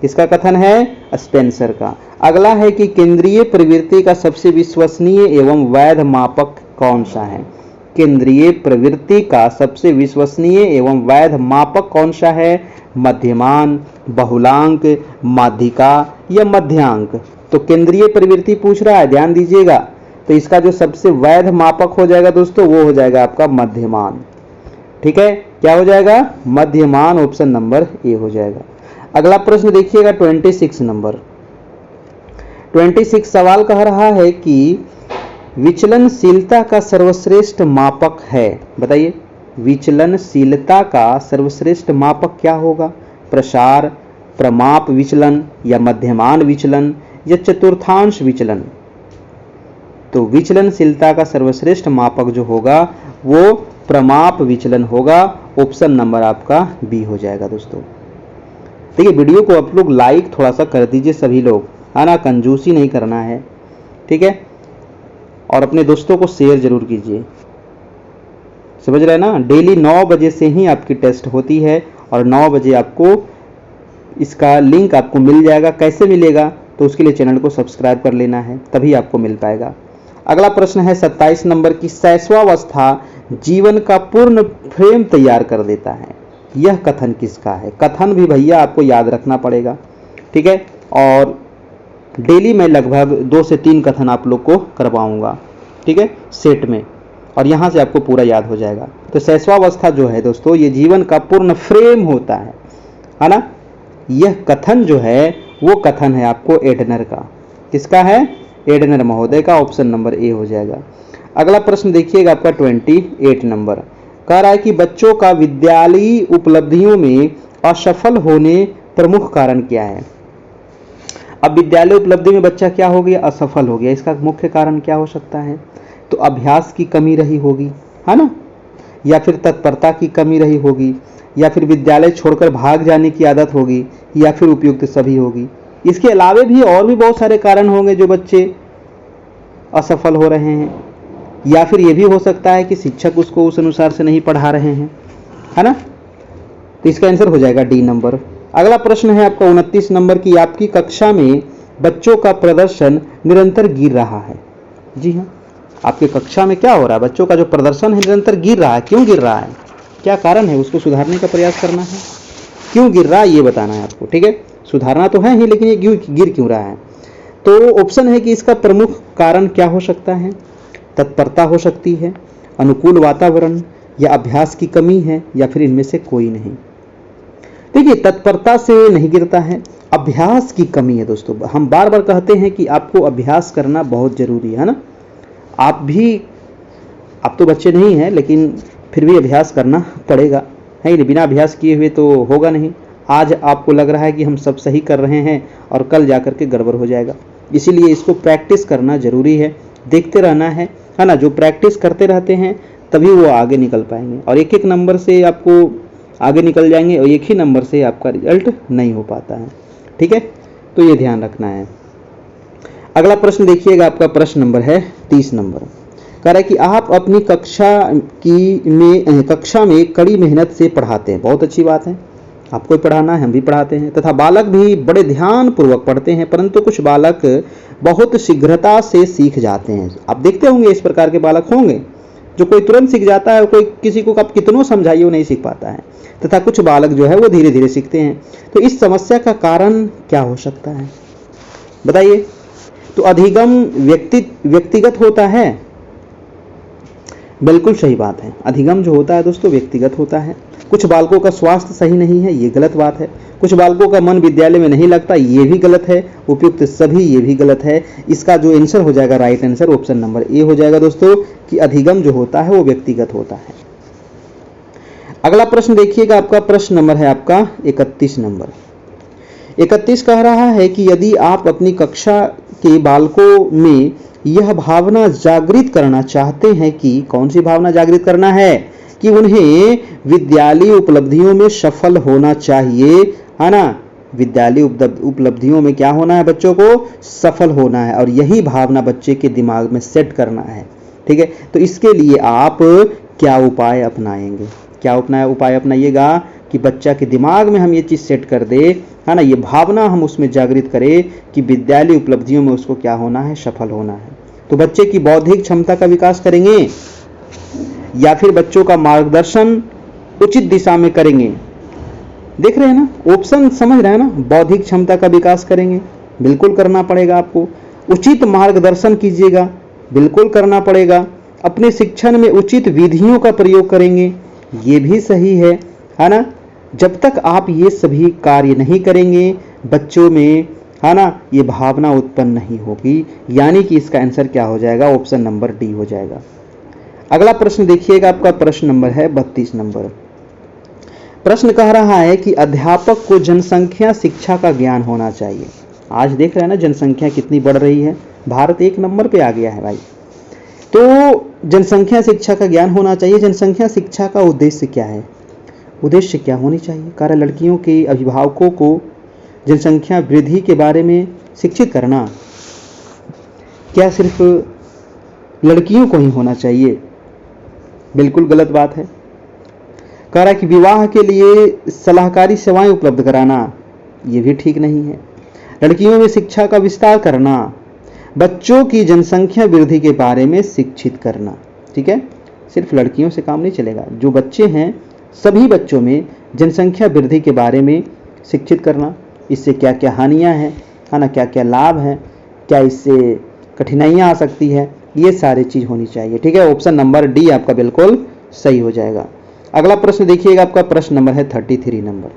किसका कथन है? स्पेंसर का। अगला है कि केंद्रीय प्रवृत्ति का सबसे विश्वसनीय एवं वैध मापक कौन सा है? केंद्रीय प्रवृत्ति का सबसे विश्वसनीय एवं वैध मापक कौन सा है? मध्यमान, बहुलांक, माध्यिका या मध्यांक? तो केंद्रीय प्रवृत्ति पूछ रहा है, ध्यान दीजिएगा। तो इसका जो सबसे वैध मापक हो जाएगा दोस्तों वो हो जाएगा आपका मध्यमान। ठीक है, क्या हो जाएगा? मध्यमान। ऑप्शन नंबर ए हो जाएगा। अगला प्रश्न देखिएगा 26 नंबर। 26 सवाल कह रहा है कि विचलनशीलता का सर्वश्रेष्ठ मापक है। बताइए, विचलनशीलता का सर्वश्रेष्ठ मापक क्या होगा? प्रसार, प्रमाप विचलन, या मध्यमान विचलन, या चतुर्थांश विचलन? तो विचलनशीलता का सर्वश्रेष्ठ मापक जो होगा वो प्रमाप विचलन होगा। ऑप्शन नंबर आपका बी हो जाएगा दोस्तों। देखिए, वीडियो को आप लोग लाइक थोड़ा सा कर दीजिए सभी लोग, है ना, कंजूसी नहीं करना है। ठीक है, और अपने दोस्तों को शेयर जरूर कीजिए। समझ रहे हैं ना। डेली 9 बजे से ही आपकी टेस्ट होती है और 9 बजे आपको इसका लिंक आपको मिल जाएगा। कैसे मिलेगा? तो उसके लिए चैनल को सब्सक्राइब कर लेना है, तभी आपको मिल पाएगा। अगला प्रश्न है 27 नंबर की शैशवावस्था जीवन का पूर्ण फ्रेम तैयार कर देता है। यह कथन किसका है? कथन भी भैया आपको याद रखना पड़ेगा। ठीक है, और डेली मैं लगभग 2 से 3 कथन आप लोग को करवाऊंगा। ठीक है, सेट में, और यहाँ से आपको पूरा याद हो जाएगा। तो शैशवावस्था जो है दोस्तों ये जीवन का पूर्ण फ्रेम होता है ना। यह कथन जो है वो कथन है आपको एडनर का। किसका है? एडनर महोदय का। ऑप्शन नंबर ए हो जाएगा। अगला प्रश्न देखिएगा आपका 28 नंबर, कह रहा है कि बच्चों का विद्यालयी उपलब्धियों में असफल होने प्रमुख कारण क्या है। अब विद्यालय उपलब्धि में बच्चा क्या हो गया? असफल हो गया। इसका मुख्य कारण क्या हो सकता है? तो अभ्यास की कमी रही होगी, है ना, या फिर तत्परता की कमी रही होगी, या फिर विद्यालय छोड़कर भाग जाने की आदत होगी, या फिर उपयुक्त सभी होगी। इसके अलावे भी और भी बहुत सारे कारण होंगे जो बच्चे असफल हो रहे हैं, या फिर ये भी हो सकता है कि शिक्षक उसको उस अनुसार से नहीं पढ़ा रहे हैं, है ना। तो इसका आंसर हो जाएगा डी नंबर। अगला प्रश्न है आपका 29 नंबर की, आपकी कक्षा में बच्चों का प्रदर्शन निरंतर गिर रहा है। जी हाँ, आपकी कक्षा में क्या हो रहा है? बच्चों का जो प्रदर्शन है निरंतर गिर रहा है। क्यों गिर रहा है? क्या कारण है? उसको सुधारने का प्रयास करना है। क्यों गिर रहा है ये बताना है आपको, ठीक है। सुधारना तो है ही, लेकिन ये गिर क्यों रहा है? तो ऑप्शन है कि इसका प्रमुख कारण क्या हो सकता है? तत्परता हो सकती है, अनुकूल वातावरण, या अभ्यास की कमी है, या फिर इनमें से कोई नहीं। देखिए, तत्परता से नहीं गिरता है, अभ्यास की कमी है। दोस्तों, हम बार बार कहते हैं कि आपको अभ्यास करना बहुत जरूरी है ना। आप तो बच्चे नहीं हैं, लेकिन फिर भी अभ्यास करना पड़ेगा, है नहीं। बिना अभ्यास किए हुए तो होगा नहीं। आज आपको लग रहा है कि हम सब सही कर रहे हैं और कल जाकर के गड़बड़ हो जाएगा। इसीलिए इसको प्रैक्टिस करना जरूरी है, देखते रहना है ना। जो प्रैक्टिस करते रहते हैं तभी वो आगे निकल पाएंगे, और एक एक नंबर से आपको आगे निकल जाएंगे, और एक ही नंबर से आपका रिजल्ट नहीं हो पाता है, ठीक है। तो ये ध्यान रखना है। अगला प्रश्न देखिएगा, आपका प्रश्न नंबर है 30 नंबर, कह रहा है कि आप अपनी कक्षा में कड़ी मेहनत से पढ़ाते हैं। बहुत अच्छी बात है, आपको पढ़ाना है, हम भी पढ़ाते हैं, तथा बालक भी बड़े ध्यान पूर्वक पढ़ते हैं, परंतु कुछ बालक बहुत शीघ्रता से सीख जाते हैं। आप देखते होंगे इस प्रकार के बालक होंगे, जो कोई तुरंत सीख जाता है, कोई किसी को आप कितनों समझाइए वो नहीं सीख पाता है, तथा कुछ बालक जो है वो धीरे धीरे सीखते हैं। तो इस समस्या का कारण क्या हो सकता है, बताइए। तो अधिगम व्यक्तिगत होता है। बिल्कुल सही बात है, अधिगम जो होता है दोस्तों व्यक्तिगत होता है। कुछ बालकों का स्वास्थ्य सही नहीं है, ये गलत बात है। कुछ बालकों का मन विद्यालय में नहीं लगता, ये भी गलत है। उपयुक्त सभी, ये भी गलत है। इसका जो आंसर हो जाएगा, right answer option number A हो जाएगा दोस्तों, कि अधिगम जो होता है वो व्यक्तिगत होता है। अगला प्रश्न देखिएगा, आपका प्रश्न नंबर है आपका 31 नंबर। 31 कह रहा है कि यदि आप अपनी कक्षा के बालकों में यह भावना जागृत करना चाहते हैं कि, कौन सी भावना जागृत करना है? कि उन्हें विद्यालय उपलब्धियों में सफल होना चाहिए, है ना। विद्यालय उपलब्धियों में क्या होना है? बच्चों को सफल होना है, और यही भावना बच्चे के दिमाग में सेट करना है, ठीक है। तो इसके लिए आप क्या उपाय अपनाएंगे? क्या उपाय अपनाइएगा कि बच्चा के दिमाग में हम ये चीज़ सेट कर दे, है ना, ये भावना हम उसमें जागृत करें कि विद्यालय उपलब्धियों में उसको क्या होना है? सफल होना है। तो बच्चे की बौद्धिक क्षमता का विकास करेंगे, या फिर बच्चों का मार्गदर्शन उचित दिशा में करेंगे? देख रहे हैं ना, ऑप्शन समझ रहे हैं ना। बौद्धिक क्षमता का विकास करेंगे, बिल्कुल करना पड़ेगा आपको। उचित मार्गदर्शन कीजिएगा, बिल्कुल करना पड़ेगा। अपने शिक्षण में उचित विधियों का प्रयोग करेंगे, ये भी सही है ना। जब तक आप ये सभी कार्य नहीं करेंगे, बच्चों में, है ना, ये भावना उत्पन्न नहीं होगी। यानी कि इसका आंसर क्या हो जाएगा? ऑप्शन नंबर डी हो जाएगा। अगला प्रश्न देखिएगा, आपका प्रश्न नंबर है 32 नंबर। प्रश्न कह रहा है कि अध्यापक को जनसंख्या शिक्षा का ज्ञान होना चाहिए। आज देख रहे हैं ना जनसंख्या कितनी बढ़ रही है, भारत 1 नंबर पे आ गया है भाई। तो जनसंख्या शिक्षा का ज्ञान होना चाहिए। जनसंख्या शिक्षा का उद्देश्य क्या है? उद्देश्य क्या होनी चाहिए? कार्य लड़कियों के अभिभावकों को जनसंख्या वृद्धि के बारे में शिक्षित करना। क्या सिर्फ लड़कियों को ही होना चाहिए? बिल्कुल गलत बात है। कह रहा है कि विवाह के लिए सलाहकारी सेवाएं उपलब्ध कराना, ये भी ठीक नहीं है। लड़कियों में शिक्षा का विस्तार करना, बच्चों की जनसंख्या वृद्धि के बारे में शिक्षित करना, ठीक है। सिर्फ लड़कियों से काम नहीं चलेगा, जो बच्चे हैं सभी बच्चों में जनसंख्या वृद्धि के बारे में शिक्षित करना। इससे क्या क्या हानियां हैं, है ना, क्या क्या लाभ हैं, क्या इससे कठिनाइयां आ सकती है, ये सारी चीज़ होनी चाहिए, ठीक है। ऑप्शन नंबर डी आपका बिल्कुल सही हो जाएगा। अगला प्रश्न देखिएगा, आपका प्रश्न नंबर है 33 नंबर।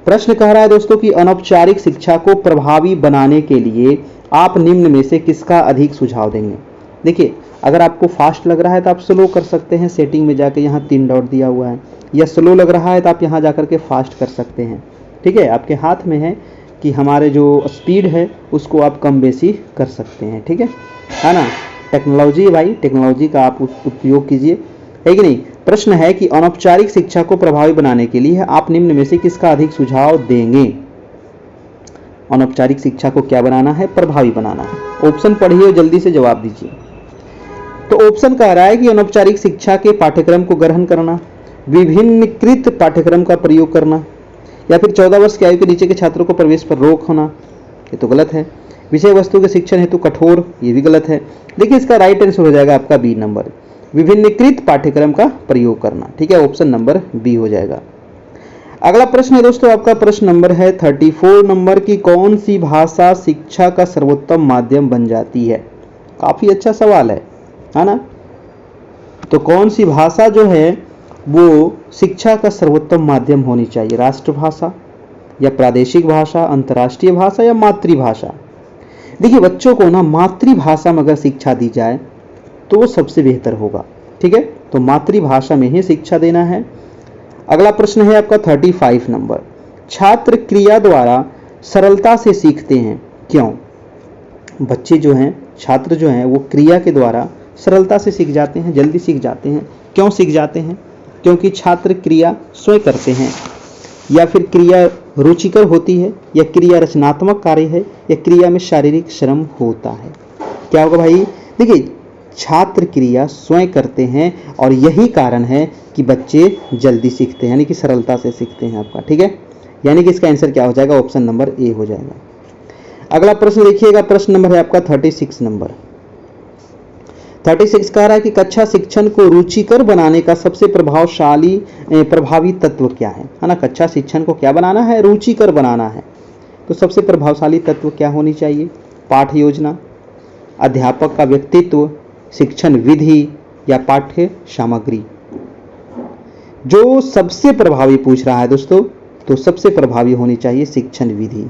प्रश्न कह रहा है दोस्तों कि अनौपचारिक शिक्षा को प्रभावी बनाने के लिए आप निम्न में से किसका अधिक सुझाव देंगे। देखिए, अगर आपको फास्ट लग रहा है तो आप स्लो कर सकते हैं, सेटिंग में जाके यहाँ 3 डॉट दिया हुआ है, या स्लो लग रहा है तो आप यहाँ जाकर के फास्ट कर सकते हैं। ठीक है, आपके हाथ में है कि हमारे जो स्पीड है उसको आप कम बेसी कर सकते हैं। ठीक है ना, टेक्नोलॉजी है भाई, टेक्नोलॉजी का आप उपयोग कीजिए, है कि नहीं। प्रश्न है कि अनौपचारिक शिक्षा को प्रभावी बनाने के लिए आप निम्न में से किसका अधिक सुझाव देंगे। अनौपचारिक शिक्षा को क्या बनाना है, प्रभावी बनाना है। ऑप्शन पढ़िए और जल्दी से जवाब दीजिए। तो ऑप्शन कह रहा है कि अनौपचारिक शिक्षा के पाठ्यक्रम को ग्रहण करना, विभिन्नकृत पाठ्यक्रम का प्रयोग करना, या फिर 14 वर्ष की आयु के नीचे के छात्रों को प्रवेश पर रोक होना। ये तो गलत है। विषय वस्तु के शिक्षण हेतु कठोर, ये भी गलत है। देखिए, इसका राइट आंसर हो जाएगा आपका बी नंबर, विभिन्नकृत पाठ्यक्रम का प्रयोग करना। ठीक है, ऑप्शन नंबर बी हो जाएगा। अगला प्रश्न है दोस्तों, आपका प्रश्न नंबर है 34 नंबर की कौन सी भाषा शिक्षा का सर्वोत्तम माध्यम बन जाती है। काफी अच्छा सवाल है ना। तो कौन सी भाषा जो है वो शिक्षा का सर्वोत्तम माध्यम होनी चाहिए, राष्ट्रभाषा या प्रादेशिक भाषा, अंतर्राष्ट्रीय भाषा या मातृभाषा। देखिए, बच्चों को ना मातृभाषा में अगर शिक्षा दी जाए तो वो सबसे बेहतर होगा। ठीक है, तो मातृभाषा में ही शिक्षा देना है। अगला प्रश्न है आपका 35 नंबर, छात्र क्रिया द्वारा सरलता से सीखते हैं, क्यों। बच्चे जो हैं, छात्र जो हैं, वो क्रिया के द्वारा सरलता से सीख जाते हैं, जल्दी सीख जाते हैं। क्यों सीख जाते हैं, क्योंकि छात्र क्रिया स्वयं करते हैं, या फिर क्रिया रुचिकर होती है, या क्रिया रचनात्मक कार्य है, या क्रिया में शारीरिक श्रम होता है। क्या होगा भाई, देखिए छात्र क्रिया स्वयं करते हैं और यही कारण है कि बच्चे जल्दी सीखते हैं, यानी कि सरलता से सीखते हैं आपका। ठीक है, यानी कि इसका आंसर क्या हो जाएगा, ऑप्शन नंबर ए हो जाएगा। अगला प्रश्न देखिएगा, प्रश्न नंबर है आपका 36 नंबर। 36 कह रहा है कि कक्षा शिक्षण को रुचिकर बनाने का सबसे प्रभावी तत्व क्या है ना। कक्षा शिक्षण को क्या बनाना है, रुचिकर बनाना है। तो सबसे प्रभावशाली तत्व क्या होनी चाहिए, पाठ योजना, अध्यापक का व्यक्तित्व, शिक्षण विधि या पाठ्य सामग्री। जो सबसे प्रभावी पूछ रहा है दोस्तों, तो सबसे प्रभावी होनी चाहिए शिक्षण विधि।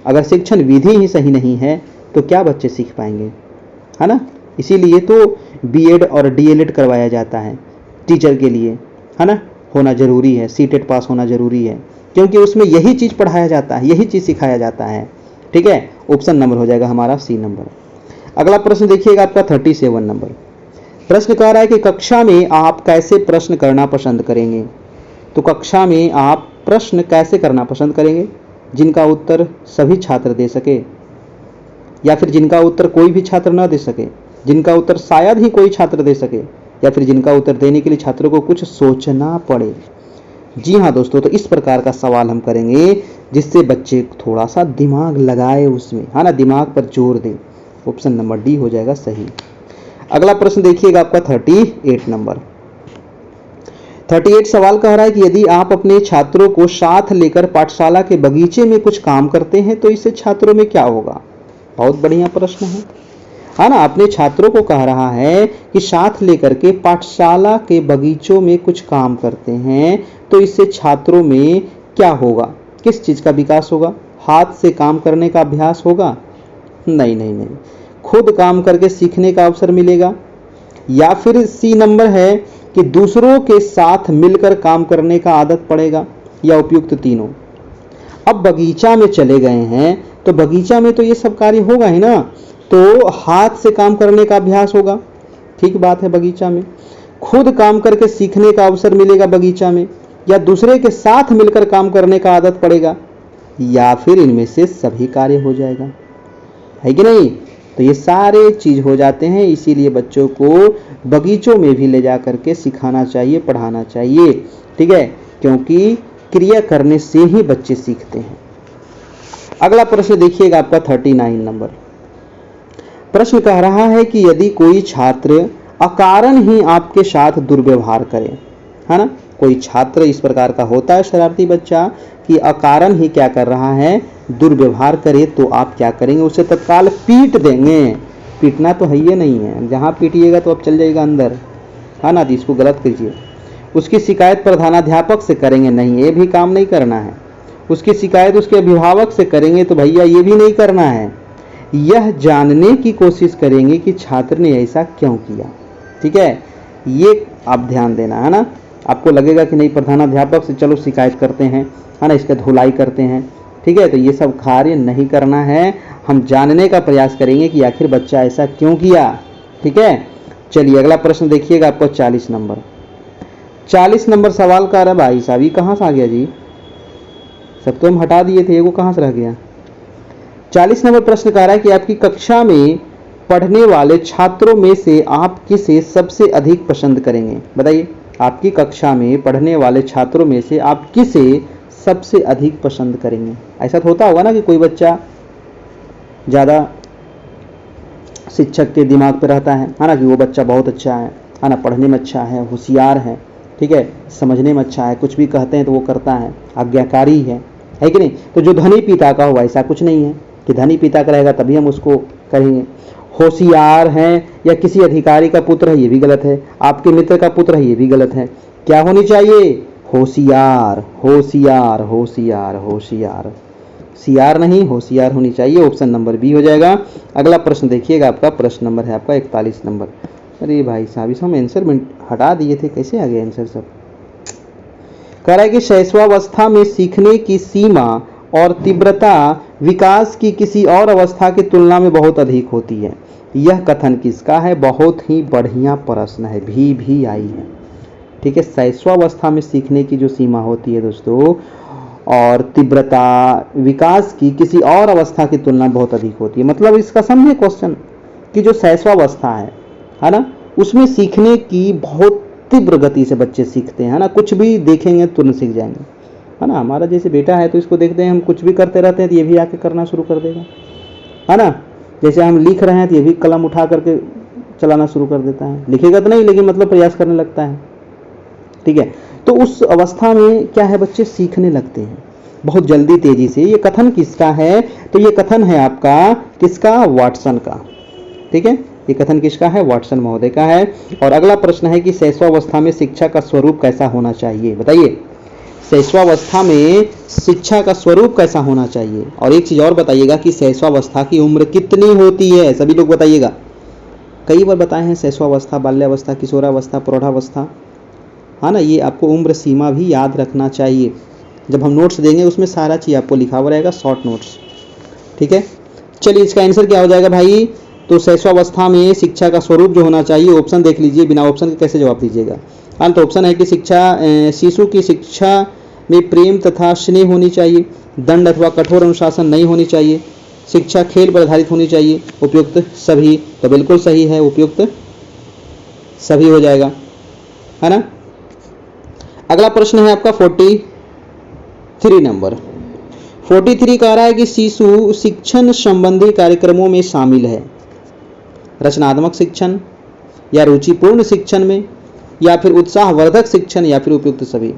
अगर शिक्षण विधि ही सही नहीं है तो क्या बच्चे सीख पाएंगे, है ना। इसीलिए तो बीएड और डीएलएड करवाया जाता है टीचर के लिए, है ना, होना जरूरी है, सीटेट पास होना जरूरी है, क्योंकि उसमें यही चीज पढ़ाया जाता है, यही चीज सिखाया जाता है। ठीक है, ऑप्शन नंबर हो जाएगा हमारा सी नंबर। अगला प्रश्न देखिएगा आपका 37 नंबर। प्रश्न कह रहा है कि कक्षा में आप कैसे प्रश्न करना पसंद करेंगे। तो कक्षा में आप प्रश्न कैसे करना पसंद करेंगे, जिनका उत्तर सभी छात्र दे सके, या फिर जिनका उत्तर कोई भी छात्र न दे सके, जिनका उत्तर शायद ही कोई छात्र दे सके, या फिर जिनका उत्तर देने के लिए छात्रों को कुछ सोचना पड़े। जी हाँ दोस्तों, तो इस प्रकार का सवाल हम करेंगे जिससे बच्चे थोड़ा सा दिमाग लगाए उसमें, है ना, दिमाग पर जोर दें। ऑप्शन नंबर डी हो जाएगा सही। अगला प्रश्न देखिएगा आपका 38 नंबर। 38 सवाल कह रहा है कि यदि आप अपने छात्रों को साथ लेकर पाठशाला के बगीचे में कुछ काम करते हैं तो इससे छात्रों में क्या होगा। बहुत बढ़िया प्रश्न है ना। अपने छात्रों को कह रहा है कि साथ लेकर के पाठशाला के बगीचों में कुछ काम करते हैं तो इससे छात्रों में क्या होगा, किस चीज का विकास होगा। हाथ से काम करने का अभ्यास होगा, नहीं, खुद काम करके सीखने का अवसर मिलेगा, या फिर सी नंबर है कि दूसरों के साथ मिलकर काम करने का आदत पड़ेगा, या उपयुक्त तीनों। अब बगीचा में चले गए हैं तो बगीचा में तो ये सब कार्य होगा ही ना, तो हाथ से काम करने का अभ्यास होगा, ठीक बात है। बगीचा में खुद काम करके सीखने का अवसर मिलेगा बगीचा में, या दूसरे के साथ मिलकर काम करने का आदत पड़ेगा, या फिर इनमें से सभी कार्य हो जाएगा, है कि नहीं। तो ये सारे चीज हो जाते हैं, इसीलिए बच्चों को बगीचों में भी ले जा करके सिखाना चाहिए, पढ़ाना चाहिए। ठीक है, क्योंकि क्रिया करने से ही बच्चे सीखते हैं। अगला प्रश्न देखिएगा आपका 39 नंबर। प्रश्न कह रहा है कि यदि कोई छात्र अकारण ही आपके साथ दुर्व्यवहार करे, है ना, कोई छात्र इस प्रकार का होता है शरारती बच्चा कि अकारण ही क्या कर रहा है, दुर्व्यवहार करे, तो आप क्या करेंगे, उसे तत्काल पीट देंगे। पीटना तो है ही नहीं है, जहां पीटिएगा तो अब चल जाएगा अंदर, है ना, इसको गलत कीजिए। उसकी शिकायत प्रधानाध्यापक से करेंगे, नहीं, ये भी काम नहीं करना है। उसकी शिकायत उसके अभिभावक से करेंगे तो भैया ये भी नहीं करना है, यह जानने की कोशिश करेंगे कि छात्र ने ऐसा क्यों किया। ठीक है, ये आप ध्यान देना है ना। आपको लगेगा कि नहीं प्रधानाध्यापक से चलो शिकायत करते हैं, है ना, इसका धुलाई करते हैं, ठीक है, तो ये सब कार्य नहीं करना है। हम जानने का प्रयास करेंगे कि आखिर बच्चा ऐसा क्यों किया। ठीक है, चलिए अगला प्रश्न देखिएगा आपको 40 नंबर। 40 नंबर सवाल का रहा भाई साहब, ये कहाँ से आ गया जी, सब तो हम हटा दिए थे, वो कहाँ से रह गया। 40 नंबर प्रश्न कह रहा है कि आपकी कक्षा में पढ़ने वाले छात्रों में से आप किसे सबसे अधिक पसंद करेंगे। बताइए, आपकी कक्षा में पढ़ने वाले छात्रों में से आप किसे सबसे अधिक पसंद करेंगे। ऐसा तो होता होगा ना कि कोई बच्चा ज़्यादा शिक्षक के दिमाग पे रहता है ना, कि वो बच्चा बहुत अच्छा है ना, पढ़ने में अच्छा है, होशियार है, ठीक है, समझने में अच्छा है, कुछ भी कहते हैं तो वो करता है, आज्ञाकारी है कि नहीं। तो जो धनी पिता का हो ऐसा कुछ नहीं है कि धनी पिता का रहेगा तभी हम उसको करेंगे। होशियार हैं या किसी अधिकारी का पुत्र है ये भी गलत है, आपके मित्र का पुत्र है ये भी गलत है। क्या होनी चाहिए, होशियार होशियार होशियार होशियार, सियार नहीं होशियार होनी चाहिए। ऑप्शन नंबर बी हो जाएगा। अगला प्रश्न देखिएगा, आपका प्रश्न नंबर है आपका 41 नंबर। अरे भाई साहब, इस हम आंसर में हटा दिए थे, कैसे आ गए आंसर सब। कह रहा है कि शैशवावस्था में सीखने की सीमा और तीव्रता विकास की किसी और अवस्था की तुलना में बहुत अधिक होती है। यह कथन किसका है, बहुत ही बढ़िया प्रश्न है, भी आई है। ठीक है, शैशवावस्था में सीखने की जो सीमा होती है दोस्तों और तीव्रता विकास की किसी और अवस्था की तुलना में बहुत अधिक होती है। मतलब इसका समझे क्वेश्चन कि जो शैशवावस्था है ना, उसमें सीखने की बहुत तीव्र गति से बच्चे सीखते हैं, है ना, कुछ भी देखेंगे तुरंत सीख जाएंगे, है ना। हमारा जैसे बेटा है तो इसको देखते हैं हम कुछ भी करते रहते हैं तो ये भी आके करना शुरू कर देगा, है ना। जैसे हम लिख रहे हैं तो ये भी कलम उठा करके चलाना शुरू कर देता है, लिखेगा तो नहीं लेकिन मतलब प्रयास करने लगता है। ठीक है, तो उस अवस्था में क्या है, बच्चे सीखने लगते हैं बहुत जल्दी तेजी से। ये कथन किसका है, तो ये कथन है आपका किसका, वाटसन का। ठीक है, ये कथन किसका है, वाटसन महोदय का है। और अगला प्रश्न है कि शैशवावस्था में शिक्षा का स्वरूप कैसा होना चाहिए। बताइए, शैशवावस्था में शिक्षा का स्वरूप कैसा होना चाहिए। और एक चीज और बताइएगा कि शैशवावस्था की उम्र कितनी होती है, सभी लोग बताइएगा। कई बार बताए हैं शैशवावस्था, बाल्यावस्था, किशोरावस्था, प्रौढ़ावस्था, हाँ ना, ये आपको उम्र सीमा भी याद रखना चाहिए। जब हम नोट्स देंगे उसमें सारा चीज़ आपको लिखा हुआ रहेगा, शॉर्ट नोट्स। ठीक है, चलिए इसका आंसर क्या हो जाएगा भाई, तो शैशवावस्था में शिक्षा का स्वरूप जो होना चाहिए, ऑप्शन देख लीजिए, बिना ऑप्शन के कैसे जवाब दीजिएगा। हाँ, तो ऑप्शन है कि शिशु की शिक्षा में प्रेम तथा स्नेह होनी चाहिए, दंड अथवा कठोर अनुशासन नहीं होनी चाहिए, शिक्षा खेल पर आधारित होनी चाहिए, उपयुक्त सभी। तो बिल्कुल सही है, उपयुक्त सभी हो जाएगा, है ना। अगला प्रश्न है आपका 43 नंबर। 43 कह रहा है कि शिशु शिक्षण संबंधी कार्यक्रमों में शामिल है, रचनात्मक शिक्षण या रुचिपूर्ण शिक्षण में, या फिर उत्साहवर्धक शिक्षण, या फिर उपयुक्त सभी।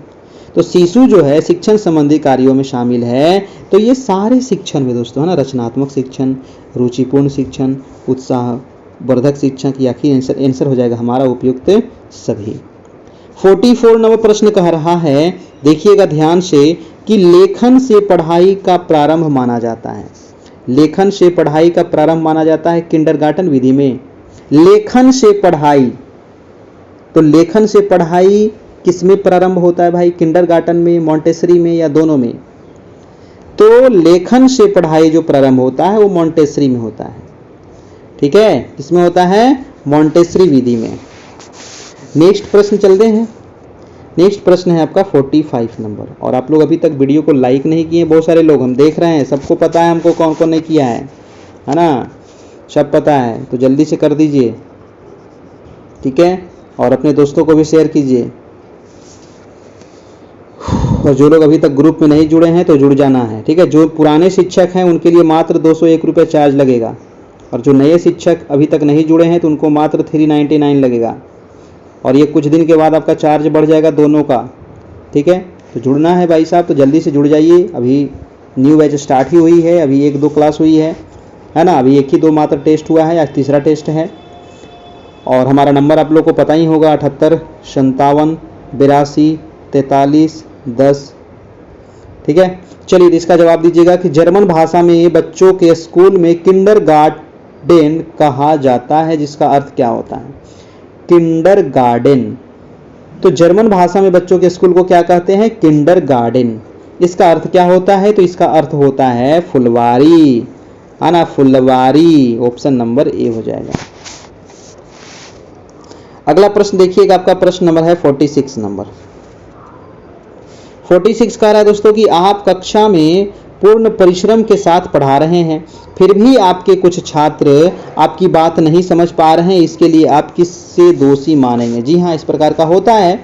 तो शिशु जो है शिक्षण संबंधी कार्यों में शामिल है, तो ये सारे शिक्षण में दोस्तों, है ना, रचनात्मक शिक्षण, रुचिपूर्ण शिक्षण, उत्साहवर्धक शिक्षण, या फिर आंसर हो जाएगा हमारा उपयुक्त सभी। 44 नंबर प्रश्न कह रहा है, देखिएगा ध्यान से, कि लेखन से पढ़ाई का प्रारंभ माना जाता है। लेखन से पढ़ाई का प्रारंभ माना जाता है किंडरगार्टन विधि में। लेखन से पढ़ाई, तो लेखन से पढ़ाई किस में प्रारंभ होता है भाई, किंडरगार्टन में, मॉन्टेसरी में, या दोनों में। तो लेखन से पढ़ाई जो प्रारंभ होता है वो मॉन्टेसरी में होता है। ठीक है, किसमें होता है, मॉन्टेसरी विधि में। नेक्स्ट प्रश्न चलते हैं। नेक्स्ट प्रश्न है आपका 45 नंबर। और आप लोग अभी तक वीडियो को लाइक नहीं किए, बहुत सारे लोग, हम देख रहे हैं, सबको पता है हमको कौन कौन नहीं किया है ना, सब पता है, तो जल्दी से कर दीजिए। ठीक है, और अपने दोस्तों को भी शेयर कीजिए। और जो लोग अभी तक ग्रुप में नहीं जुड़े हैं तो जुड़ जाना है। ठीक है, जो पुराने शिक्षक हैं उनके लिए मात्र 201 रुपये चार्ज लगेगा, और जो नए शिक्षक अभी तक नहीं जुड़े हैं तो उनको मात्र 399 लगेगा। और ये कुछ दिन के बाद आपका चार्ज बढ़ जाएगा दोनों का। ठीक है, तो जुड़ना है भाई साहब, तो जल्दी से जुड़ जाइए। अभी न्यू बैच स्टार्ट ही हुई है, अभी 1-2 क्लास हुई है ना, अभी 1 ही 2 मात्र टेस्ट हुआ है, आज तीसरा टेस्ट है। और हमारा नंबर आप लोग को पता ही होगा, 78 57 82 43 10 ठीक है, चलिए इसका जवाब दीजिएगा कि जर्मन भाषा में बच्चों के स्कूल में किंडरगार्टेन कहा जाता है, जिसका अर्थ क्या होता है? किंडरगार्टेन। तो जर्मन भाषा में बच्चों के स्कूल को क्या कहते हैं? किंडरगार्टेन। इसका अर्थ क्या होता है? तो इसका अर्थ होता है फुलवारी, है ना, फुलवारी। ऑप्शन नंबर ए हो जाएगा। अगला प्रश्न देखिएगा, आपका प्रश्न नंबर है 46 नंबर। 46 कह रहा है दोस्तों कि आप कक्षा में पूर्ण परिश्रम के साथ पढ़ा रहे हैं, फिर भी आपके कुछ छात्र आपकी बात नहीं समझ पा रहे हैं, इसके लिए आप किससे दोषी मानेंगे? जी हाँ, इस प्रकार का होता है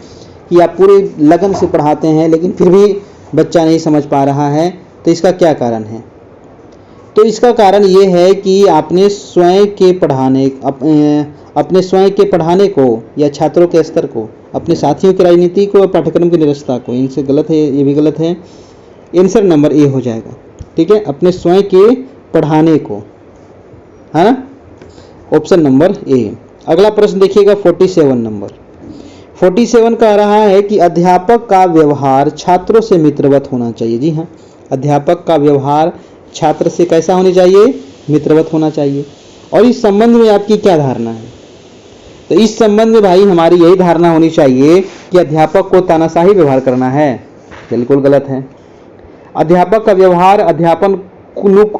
कि आप पूरे लगन से पढ़ाते हैं लेकिन फिर भी बच्चा नहीं समझ पा रहा है, तो इसका क्या कारण है? तो इसका कारण ये है कि आपने स्वयं के पढ़ाने को या छात्रों के स्तर को, अपने साथियों की राजनीति को, पाठ्यक्रम की निरस्तता को, इनसे गलत है, ये भी गलत है। आंसर नंबर ए हो जाएगा। ठीक है, अपने स्वयं के पढ़ाने को, है ना, ऑप्शन नंबर ए। अगला प्रश्न देखिएगा 47 नंबर। 47 कह रहा है कि अध्यापक का व्यवहार छात्रों से मित्रवत होना चाहिए। जी हाँ, अध्यापक का व्यवहार छात्र से कैसा होना चाहिए? मित्रवत होना चाहिए। और इस संबंध में आपकी क्या धारणा है? तो इस संबंध में भाई हमारी यही धारणा होनी चाहिए कि अध्यापक को तानाशाही व्यवहार करना है, बिल्कुल गलत है। अध्यापक का व्यवहार अध्यापन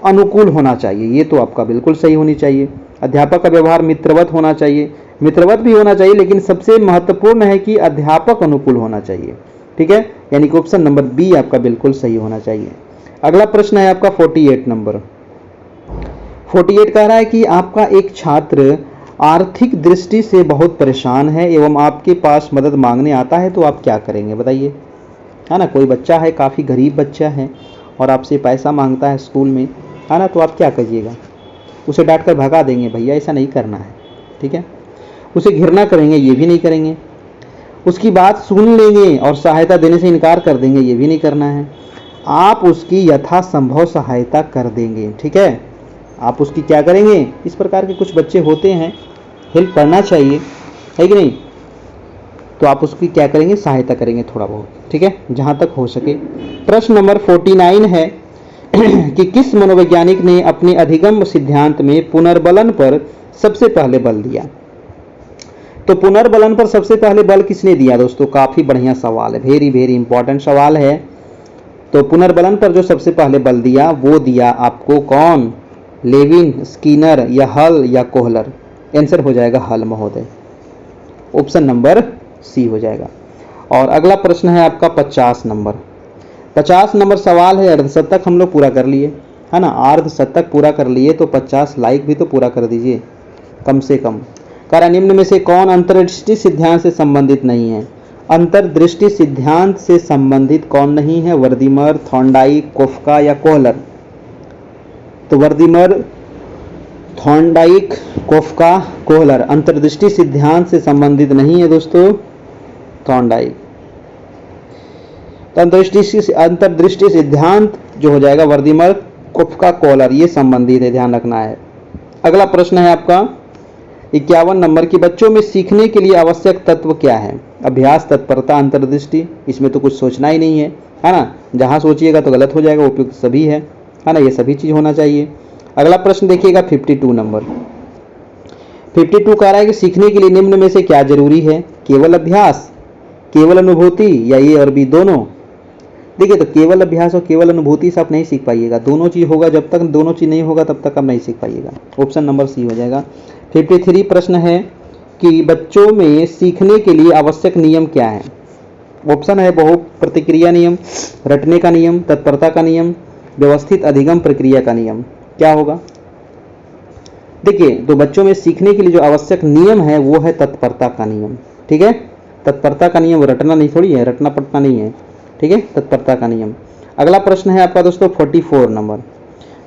अनुकूल होना चाहिए, ये तो आपका बिल्कुल सही होनी चाहिए। अध्यापक का व्यवहार मित्रवत होना चाहिए, मित्रवत भी होना चाहिए, लेकिन सबसे महत्वपूर्ण है कि अध्यापक अनुकूल होना चाहिए। ठीक है, यानी कि ऑप्शन नंबर बी आपका बिल्कुल सही होना चाहिए। अगला प्रश्न है आपका 48 नंबर। 48 कह रहा है कि आपका एक छात्र आर्थिक दृष्टि से बहुत परेशान है एवं आपके पास मदद मांगने आता है, तो आप क्या करेंगे? बताइए, है ना। कोई बच्चा है, काफ़ी गरीब बच्चा है और आपसे पैसा मांगता है स्कूल में, है ना, तो आप क्या करिएगा? उसे डांट कर भगा देंगे, भैया ऐसा नहीं करना है, ठीक है। उसे घृणा करेंगे, ये भी नहीं करेंगे। उसकी बात सुन लेंगे और सहायता देने से इनकार कर देंगे, ये भी नहीं करना है। आप उसकी यथासंभव सहायता कर देंगे, ठीक है। आप उसकी क्या करेंगे? इस प्रकार के कुछ बच्चे होते हैं, हेल्प करना चाहिए, है कि नहीं, तो आप उसकी क्या करेंगे? सहायता करेंगे थोड़ा बहुत, ठीक है, जहां तक हो सके। प्रश्न नंबर 49 है कि किस मनोवैज्ञानिक ने अपने अधिगम सिद्धांत में पुनर्बलन पर सबसे पहले बल दिया? तो पुनर्बलन पर सबसे पहले बल किसने दिया दोस्तों? काफी बढ़िया सवाल है, वेरी वेरी इंपॉर्टेंट सवाल है। तो पुनर्बलन पर जो सबसे पहले बल दिया वो दिया आपको कौन? लेविन, स्किनर या हल या कोहलर? आंसर हो जाएगा हल महोदय, ऑप्शन नंबर सी हो जाएगा। और अगला प्रश्न है आपका 50 नंबर। 50 नंबर सवाल है, अर्धशतक हम लोग पूरा कर लिए, है ना, अर्धशतक पूरा कर लिए, तो 50 लाइक भी तो पूरा कर दीजिए कम से कम। कारण निम्न में से कौन अंतर्दृष्टि सिद्धांत से संबंधित नहीं है? अंतर्दृष्टि सिद्धांत से संबंधित कौन नहीं है? वर्दीमर, थॉर्नडाइक, कोफ्का या कोहलर? तो वर्दीमर, थॉर्नडाइक, कोफ्का, कोहलर अंतर्दृष्टि सिद्धांत से संबंधित नहीं है दोस्तों, थॉर्नडाइक। तो अंतर्दृष्टि सिद्धांत जो हो जाएगा वर्दीमर, कोफ्का, कोहलर, ये संबंधित है, ध्यान रखना है। अगला प्रश्न है आपका 51 नंबर की बच्चों में सीखने के लिए आवश्यक तत्व क्या है? अभ्यास, तत्परता, अंतर्दृष्टि? इसमें तो कुछ सोचना ही नहीं है ना, जहां सोचिएगा तो गलत हो जाएगा, उपयुक्त सभी है ना, ये सभी चीज होना चाहिए। अगला प्रश्न देखिएगा 52 नंबर। 52 कह रहा है कि सीखने के लिए निम्न में से क्या जरूरी है? केवल अभ्यास, केवल अनुभूति या ए और बी दोनों? देखिए, तो केवल अभ्यास और केवल अनुभूति से आप नहीं सीख पाइएगा, दोनों चीज होगा, जब तक दोनों चीज नहीं होगा तब तक आप नहीं सीख पाइएगा, ऑप्शन नंबर सी हो जाएगा। 53 प्रश्न है कि बच्चों में सीखने के लिए आवश्यक नियम क्या है? ऑप्शन है बहु प्रतिक्रिया नियम, रटने का नियम, तत्परता का नियम, व्यवस्थित अधिगम प्रक्रिया का नियम। क्या होगा? देखिए, तो बच्चों में सीखने के लिए जो आवश्यक नियम है वो है तत्परता का नियम, ठीक है। तत्परता का नियम, रटना नहीं थोड़ी है, रटना पटना नहीं है, ठीक है, तत्परता का नियम। अगला प्रश्न है आपका दोस्तों 44 नंबर।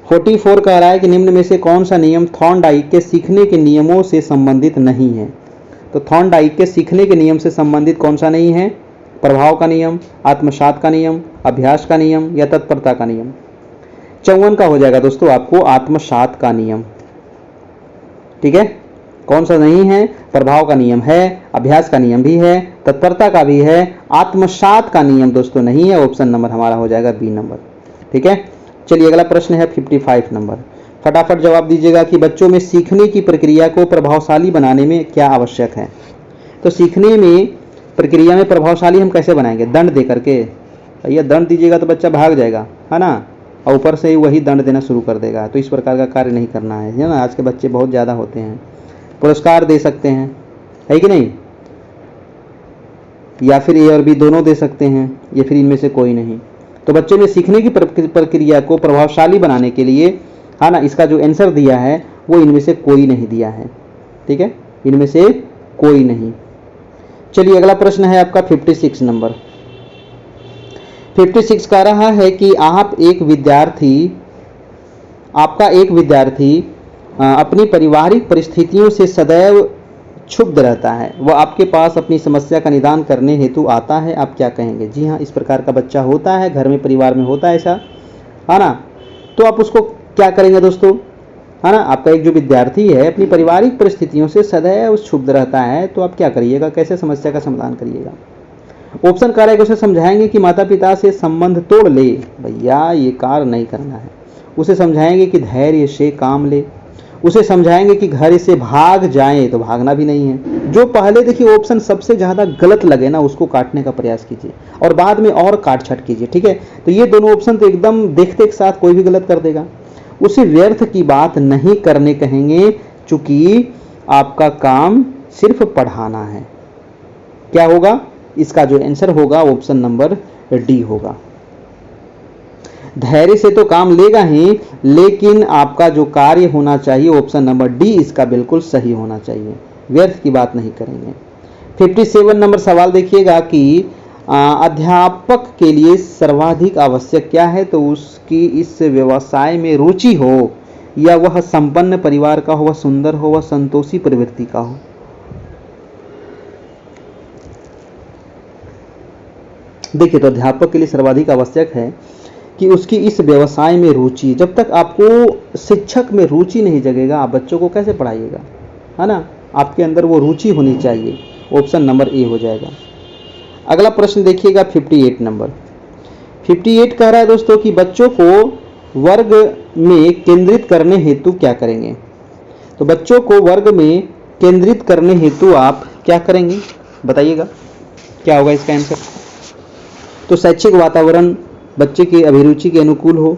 44 कह रहा है कि निम्न में से कौन सा नियम थॉर्नडाइक के सीखने के नियमों से संबंधित नहीं है? तो थॉर्नडाइक के सीखने के नियम से संबंधित कौन सा नहीं है? प्रभाव का नियम, आत्मसात का नियम, अभ्यास का नियम या तत्परता का नियम? 54 का हो जाएगा दोस्तों आपको आत्मसात का नियम, ठीक है। कौन सा नहीं है? प्रभाव का नियम है, अभ्यास का नियम भी है, तत्परता का भी है, आत्मसात का नियम दोस्तों नहीं है। ऑप्शन नंबर हमारा हो जाएगा बी नंबर। ठीक है, चलिए अगला प्रश्न है 55 नंबर। फटाफट जवाब दीजिएगा कि बच्चों में सीखने की प्रक्रिया को प्रभावशाली बनाने में क्या आवश्यक है। तो सीखने में प्रक्रिया में प्रभावशाली हम कैसे बनाएंगे? दंड दे करके। भैया दंड दीजिएगा तो बच्चा भाग जाएगा, है ना, और ऊपर से ही वही दंड देना शुरू कर देगा। तो इस प्रकार का कार्य नहीं करना है ना। आज के बच्चे बहुत ज़्यादा होते हैं। पुरस्कार दे सकते हैं, है कि नहीं, या फिर ए और बी दोनों दे सकते हैं, या फिर इनमें से कोई नहीं। तो बच्चे में सीखने की प्रक्रिया को प्रभावशाली बनाने के लिए, है ना, इसका जो आंसर दिया है वो इनमें से कोई नहीं दिया है। ठीक है, इनमें से कोई नहीं। चलिए अगला प्रश्न है आपका 56 नंबर। 56 कह रहा है कि आपका एक विद्यार्थी अपनी पारिवारिक परिस्थितियों से सदैव क्षुब्ध रहता है। वह आपके पास अपनी समस्या का निदान करने हेतु आता है, आप क्या कहेंगे? जी हाँ, इस प्रकार का बच्चा होता है, घर में परिवार में होता है ऐसा, है ना। तो आप उसको क्या करेंगे दोस्तों, है ना। आपका एक जो विद्यार्थी है अपनी पारिवारिक परिस्थितियों से सदैव क्षुब्ध रहता है, तो आप क्या करिएगा, कैसे समस्या का समाधान करिएगा? ऑप्शन कह रहा है कि उसे समझाएंगे कि माता पिता से संबंध तोड़ ले। भैया ये कार्य नहीं करना है। उसे समझाएंगे कि धैर्य से काम ले। उसे समझाएंगे कि घर से भाग जाए, तो भागना भी नहीं है। जो पहले देखिए ऑप्शन सबसे ज़्यादा गलत लगे ना, उसको काटने का प्रयास कीजिए और बाद में और काट छाट कीजिए। ठीक है, तो ये दोनों ऑप्शन तो एकदम देखते एक साथ कोई भी गलत कर देगा। उसे व्यर्थ की बात नहीं करने कहेंगे, चूंकि आपका काम सिर्फ पढ़ाना है। क्या होगा? इसका जो आंसर होगा ऑप्शन नंबर डी होगा। धैर्य से तो काम लेगा ही, लेकिन आपका जो कार्य होना चाहिए ऑप्शन नंबर डी इसका बिल्कुल सही होना चाहिए। व्यर्थ की बात नहीं करेंगे। 57 नंबर सवाल देखिएगा कि अध्यापक के लिए सर्वाधिक आवश्यक क्या है? तो उसकी इस व्यवसाय में रुचि हो, या वह संपन्न परिवार का हो, वह सुंदर हो, वह संतोषी प्रवृत्ति का हो। देखिए, तो अध्यापक के लिए सर्वाधिक आवश्यक है कि उसकी इस व्यवसाय में रुचि। जब तक आपको शिक्षक में रुचि नहीं जगेगा, आप बच्चों को कैसे पढ़ाइएगा, है ना। आपके अंदर वो रुचि होनी चाहिए। ऑप्शन नंबर ए हो जाएगा। अगला प्रश्न देखिएगा 58 नंबर। 58 कह रहा है दोस्तों कि बच्चों को वर्ग में केंद्रित करने हेतु क्या करेंगे? तो बच्चों को वर्ग में केंद्रित करने हेतु आप क्या करेंगे, बताइएगा क्या होगा इसका आंसर? तो शैक्षिक वातावरण बच्चे की अभिरुचि के अनुकूल हो,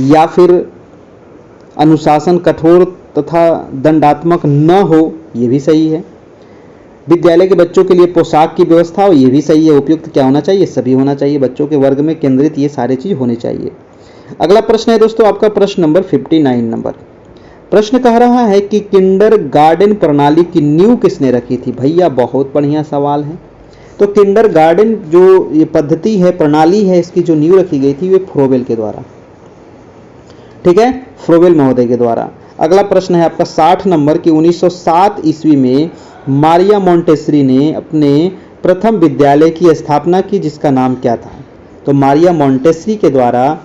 या फिर अनुशासन कठोर तथा दंडात्मक न हो, ये भी सही है। विद्यालय के बच्चों के लिए पोशाक की व्यवस्था हो, ये भी सही है। उपयुक्त क्या होना चाहिए? सभी होना चाहिए। बच्चों के वर्ग में केंद्रित ये सारी चीज होनी चाहिए। अगला प्रश्न है दोस्तों आपका प्रश्न नंबर 59 नंबर। प्रश्न कह रहा है कि किंडर गार्डन प्रणाली की नींव किसने रखी थी? भैया बहुत बढ़िया सवाल है। तो किंडर गार्डन जो ये पद्धति है, प्रणाली है, इसकी जो नींव रखी गई थी वे फ्रोबेल के द्वारा। ठीक है, फ्रोबेल महोदय के द्वारा। अगला प्रश्न है आपका 60 नंबर की 1907 ईस्वी में मारिया मोंटेसरी ने अपने प्रथम विद्यालय की स्थापना की, जिसका नाम क्या था? तो मारिया मोंटेसरी के द्वारा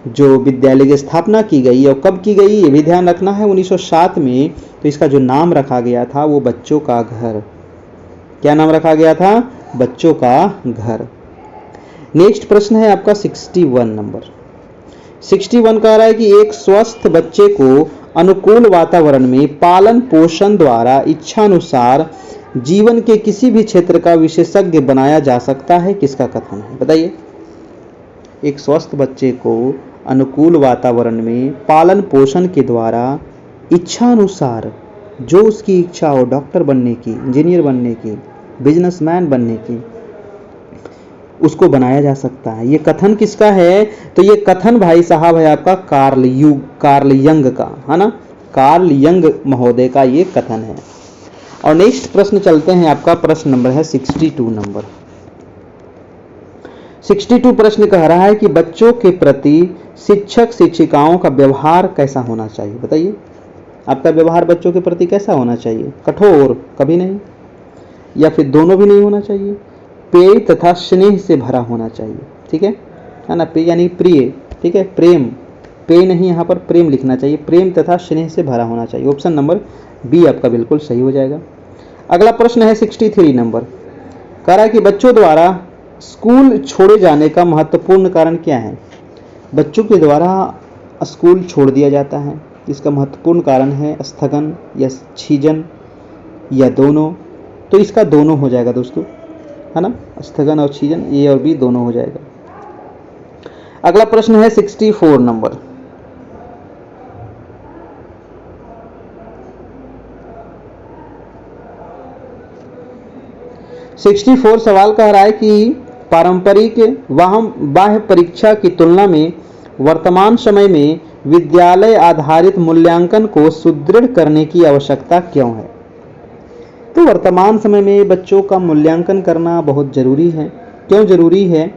जो विद्यालय की स्थापना की गई और कब की गई ये भी ध्यान रखना है, 1907 में। तो इसका जो नाम रखा गया था वो बच्चों का घर। क्या नाम रखा गया था? बच्चों का घर। नेक्स्ट प्रश्न है आपका 61 नंबर। 61 कह रहा है कि एक स्वस्थ बच्चे को अनुकूल वातावरण में पालन पोषण द्वारा इच्छानुसार जीवन के किसी भी क्षेत्र का विशेषज्ञ बनाया जा सकता है, किसका कथन है? बताइए। एक स्वस्थ बच्चे को अनुकूल वातावरण में पालन पोषण के द्वारा इच्छानुसार, जो उसकी इच्छा हो, डॉक्टर बनने की, इंजीनियर बनने की, बिजनेसमैन बनने की, उसको बनाया जा सकता है। ये कथन किसका है? तो ये कथन भाई साहब है आपका कार्ल यंग का, है ना। कार्ल यंग महोदय का ये कथन है। और नेक्स्ट प्रश्न चलते हैं, आपका प्रश्न नंबर है 62 नंबर। 62 प्रश्न कह रहा है कि बच्चों के प्रति शिक्षक शिक्षिकाओं का व्यवहार कैसा होना चाहिए? बताइए, आपका व्यवहार बच्चों के प्रति कैसा होना चाहिए? कठोर कभी नहीं, या फिर दोनों भी नहीं होना चाहिए। प्रेम तथा स्नेह से भरा होना चाहिए। ठीक है ना। प्रिय यानी प्रिय, ठीक है, प्रेम, प्रेय नहीं, यहाँ पर प्रेम लिखना चाहिए। प्रेम तथा स्नेह से भरा होना चाहिए। ऑप्शन नंबर बी आपका बिल्कुल सही हो जाएगा। अगला प्रश्न है 63 नंबर। कह रहा है कि बच्चों द्वारा स्कूल छोड़े जाने का महत्वपूर्ण कारण क्या है। बच्चों के द्वारा स्कूल छोड़ दिया जाता है, इसका महत्वपूर्ण कारण है स्थगन या छीजन या दोनों। तो इसका दोनों हो जाएगा दोस्तों, है ना, स्थगन और छीजन, ए और बी दोनों हो जाएगा। अगला प्रश्न है 64 नंबर। सवाल कह रहा है कि पारंपरिक बाह्य परीक्षा की तुलना में वर्तमान समय में विद्यालय आधारित मूल्यांकन को सुदृढ़ करने की आवश्यकता क्यों है। तो वर्तमान समय में बच्चों का मूल्यांकन करना बहुत जरूरी है। क्यों जरूरी है?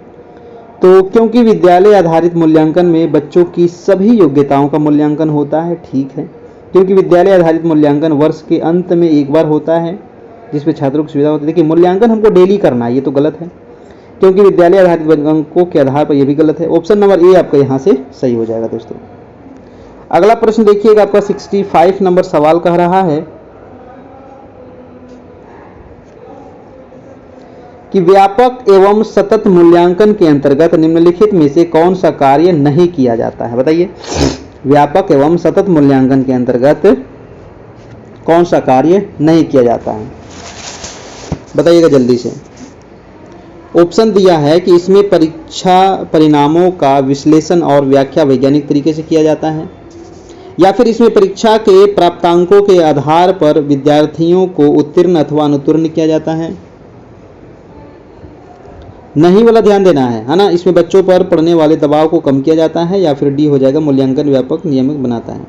तो क्योंकि विद्यालय आधारित मूल्यांकन में बच्चों की सभी योग्यताओं का मूल्यांकन होता है। ठीक है, क्योंकि विद्यालय आधारित मूल्यांकन वर्ष के अंत में एक बार होता है, जिसमें छात्रों की सुविधा होती है। देखिए, मूल्यांकन हमको डेली करना है, ये तो गलत है, क्योंकि विद्यालय आधारित अंकों के आधार पर यह भी गलत है। ऑप्शन नंबर ए आपका यहाँ से सही हो जाएगा दोस्तों। अगला प्रश्न देखिएगा, आपका 65 नंबर सवाल कह रहा है कि व्यापक एवं सतत मूल्यांकन के अंतर्गत निम्नलिखित में से कौन सा कार्य नहीं किया जाता है। बताइए, व्यापक एवं सतत मूल्यांकन के अंतर्गत कौन सा कार्य नहीं किया जाता है, बताइएगा जल्दी से। ऑप्शन दिया है कि इसमें परीक्षा परिणामों का विश्लेषण और व्याख्या वैज्ञानिक तरीके से किया जाता है, या फिर इसमें परीक्षा के प्राप्तांकों के आधार पर विद्यार्थियों को उत्तीर्ण अथवा अनुत्तीर्ण किया जाता है। नहीं वाला ध्यान देना है ना। इसमें बच्चों पर पड़ने वाले दबाव को कम किया जाता है, या फिर डी हो जाएगा, मूल्यांकन व्यापक नियमित बनाता है।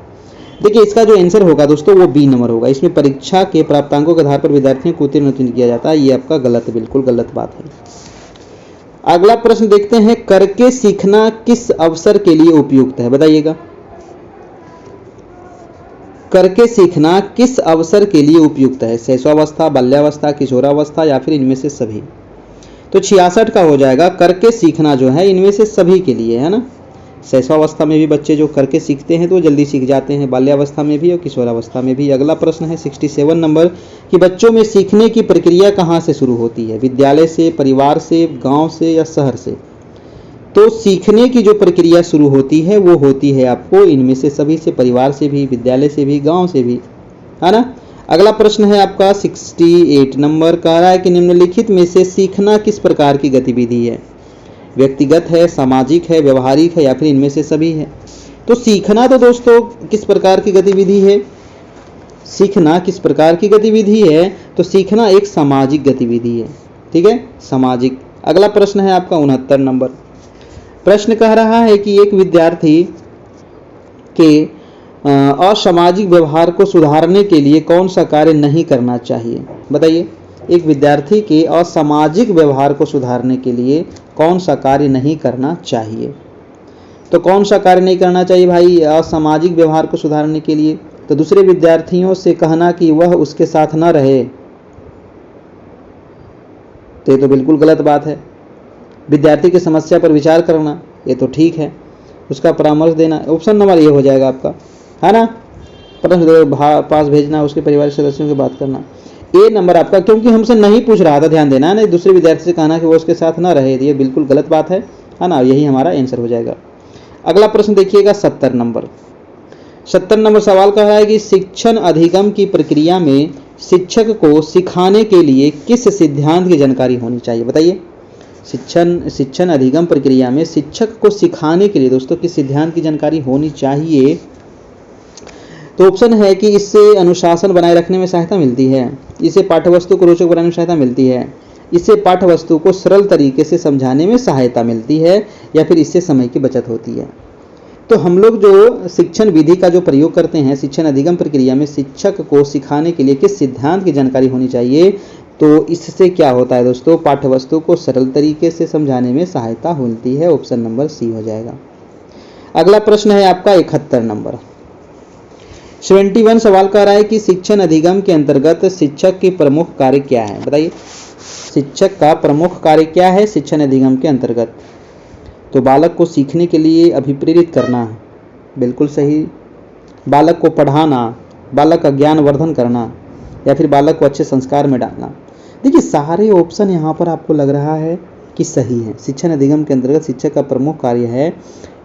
देखिए, इसका जो आंसर होगा दोस्तों वो बी नंबर होगा। इसमें परीक्षा के प्राप्तांकों के आधार पर विद्यार्थियों को उत्तीर्ण किया जाता है। ये आपका गलत, बिल्कुल गलत बात है। अगला प्रश्न देखते हैं, करके सीखना किस अवसर के लिए उपयुक्त है। बताइएगा, करके सीखना किस अवसर के लिए उपयुक्त है। शैशवावस्था, बाल्यावस्था, किशोरावस्था, या फिर इनमें से सभी। तो 66 का हो जाएगा, करके सीखना जो है इनमें से सभी के लिए, है ना। शैशवावस्था में भी बच्चे जो करके सीखते हैं तो जल्दी सीख जाते हैं, बाल्यावस्था में भी और किशोरावस्था में भी। अगला प्रश्न है 67 नंबर कि बच्चों में सीखने की प्रक्रिया कहाँ से शुरू होती है। विद्यालय से, परिवार से, गांव से, या शहर से। तो सीखने की जो प्रक्रिया शुरू होती है वो होती है आपको इनमें से सभी से, परिवार से भी, विद्यालय से भी, गाँव से भी, है ना। अगला प्रश्न है आपका 68 नंबर, कह रहा है कि निम्नलिखित में से सीखना किस प्रकार की गतिविधि है। व्यक्तिगत है, सामाजिक है, व्यवहारिक है, या फिर इनमें से सभी है। तो सीखना तो दोस्तों किस प्रकार की गतिविधि है, सीखना किस प्रकार की गतिविधि है, तो सीखना एक सामाजिक गतिविधि है। ठीक है, सामाजिक। अगला प्रश्न है आपका 69 नंबर। प्रश्न कह रहा है कि एक विद्यार्थी के असामाजिक व्यवहार को सुधारने के लिए कौन सा कार्य नहीं करना चाहिए। बताइए, एक विद्यार्थी के असामाजिक व्यवहार को सुधारने के लिए कौन सा कार्य नहीं करना चाहिए। तो कौन सा कार्य नहीं करना चाहिए भाई असामाजिक व्यवहार को सुधारने के लिए। तो दूसरे विद्यार्थियों से कहना कि वह उसके साथ न रहे, तो ये तो बिल्कुल गलत बात है। विद्यार्थी की समस्या पर विचार करना, ये तो ठीक है। उसका परामर्श देना, ऑप्शन नंबर ये हो जाएगा आपका, है ना। प्रश्न पास भेजना, उसके पारिवारिक सदस्यों से बात करना, ए नंबर आपका। क्योंकि हमसे नहीं पूछ रहा था, ध्यान देना है ना। दूसरे विद्यार्थी से कहना कि वो उसके साथ ना रहे, ये बिल्कुल गलत बात है ना। यही हमारा आंसर हो जाएगा। अगला प्रश्न देखिएगा 70 नंबर। 70 नंबर सवाल कह रहा है कि शिक्षण अधिगम की प्रक्रिया में शिक्षक को सिखाने के लिए किस सिद्धांत की जानकारी होनी चाहिए। बताइए, शिक्षण अधिगम प्रक्रिया में शिक्षक को सिखाने के लिए दोस्तों किस सिद्धांत की जानकारी होनी चाहिए। तो ऑप्शन है कि इससे अनुशासन बनाए रखने में सहायता मिलती है, इससे पाठ्यवस्तु को रोचक बनाने में सहायता मिलती है, इससे पाठ्यवस्तु को सरल तरीके से समझाने में सहायता मिलती है, या फिर इससे समय की बचत होती है। तो हम लोग जो शिक्षण विधि का जो प्रयोग करते हैं शिक्षण अधिगम प्रक्रिया में शिक्षक को सिखाने के लिए किस सिद्धांत की जानकारी होनी चाहिए, तो इससे क्या होता है दोस्तों, पाठ्यवस्तु को सरल तरीके से समझाने में सहायता मिलती है। ऑप्शन नंबर सी हो जाएगा। अगला प्रश्न है आपका 71 नंबर। 71 सवाल कर रहा है कि शिक्षण अधिगम के अंतर्गत शिक्षक की प्रमुख कार्य क्या है। बताइए, शिक्षक का प्रमुख कार्य क्या है शिक्षण अधिगम के अंतर्गत। तो बालक को सीखने के लिए अभिप्रेरित करना, बिल्कुल सही। बालक को पढ़ाना, बालक का ज्ञान वर्धन करना, या फिर बालक को अच्छे संस्कार में डालना। देखिए सारे ऑप्शन यहाँ पर आपको लग रहा है कि सही है। शिक्षण अधिगम के अंतर्गत शिक्षक का प्रमुख कार्य है,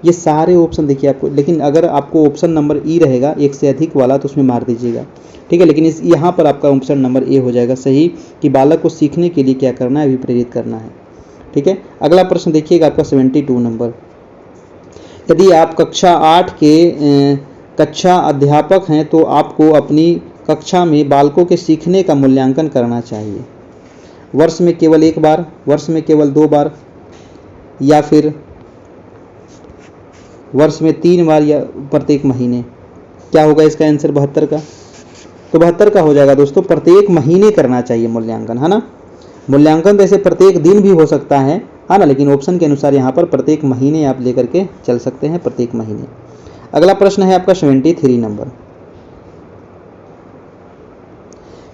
ये सारे ऑप्शन देखिए आपको, लेकिन अगर आपको ऑप्शन नंबर ई रहेगा एक से अधिक वाला तो उसमें मार दीजिएगा, ठीक है। लेकिन इस यहाँ पर आपका ऑप्शन नंबर ए हो जाएगा सही, कि बालक को सीखने के लिए क्या करना है, अभिप्रेरित करना है, ठीक है। अगला प्रश्न देखिएगा आपका 72 नंबर। यदि आप कक्षा 8 के कक्षा अध्यापक हैं तो आपको अपनी कक्षा में बालकों के सीखने का मूल्यांकन करना चाहिए। वर्ष में केवल एक बार, वर्ष में केवल 2 बार, या फिर वर्ष में 3 बार, या प्रत्येक महीने। क्या होगा इसका आंसर 72 का? तो 72 का हो जाएगा दोस्तों, प्रत्येक महीने करना चाहिए मूल्यांकन, है ना। मूल्यांकन वैसे प्रत्येक दिन भी हो सकता है ना, लेकिन ऑप्शन के अनुसार यहाँ पर प्रत्येक महीने आप लेकर के चल सकते हैं, प्रत्येक महीने। अगला प्रश्न है आपका 73 नंबर।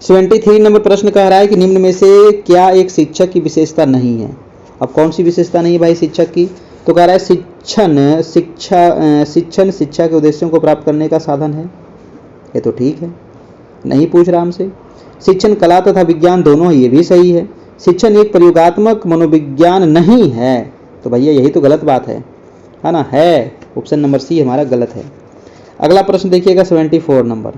73 नंबर प्रश्न कह रहा है कि निम्न में से क्या एक शिक्षक की विशेषता नहीं है। अब कौन सी विशेषता नहीं है भाई शिक्षक की? तो कह रहा है शिक्षण शिक्षा के उद्देश्यों को प्राप्त करने का साधन है। ये तो ठीक है, नहीं पूछ रहा हमसे। शिक्षण कला तथा विज्ञान दोनों है, ये भी सही है। शिक्षण एक प्रयोगात्मक मनोविज्ञान नहीं है, तो भैया यही तो गलत बात है ना, है ऑप्शन नंबर सी हमारा गलत है। अगला प्रश्न देखिएगा 74 नंबर।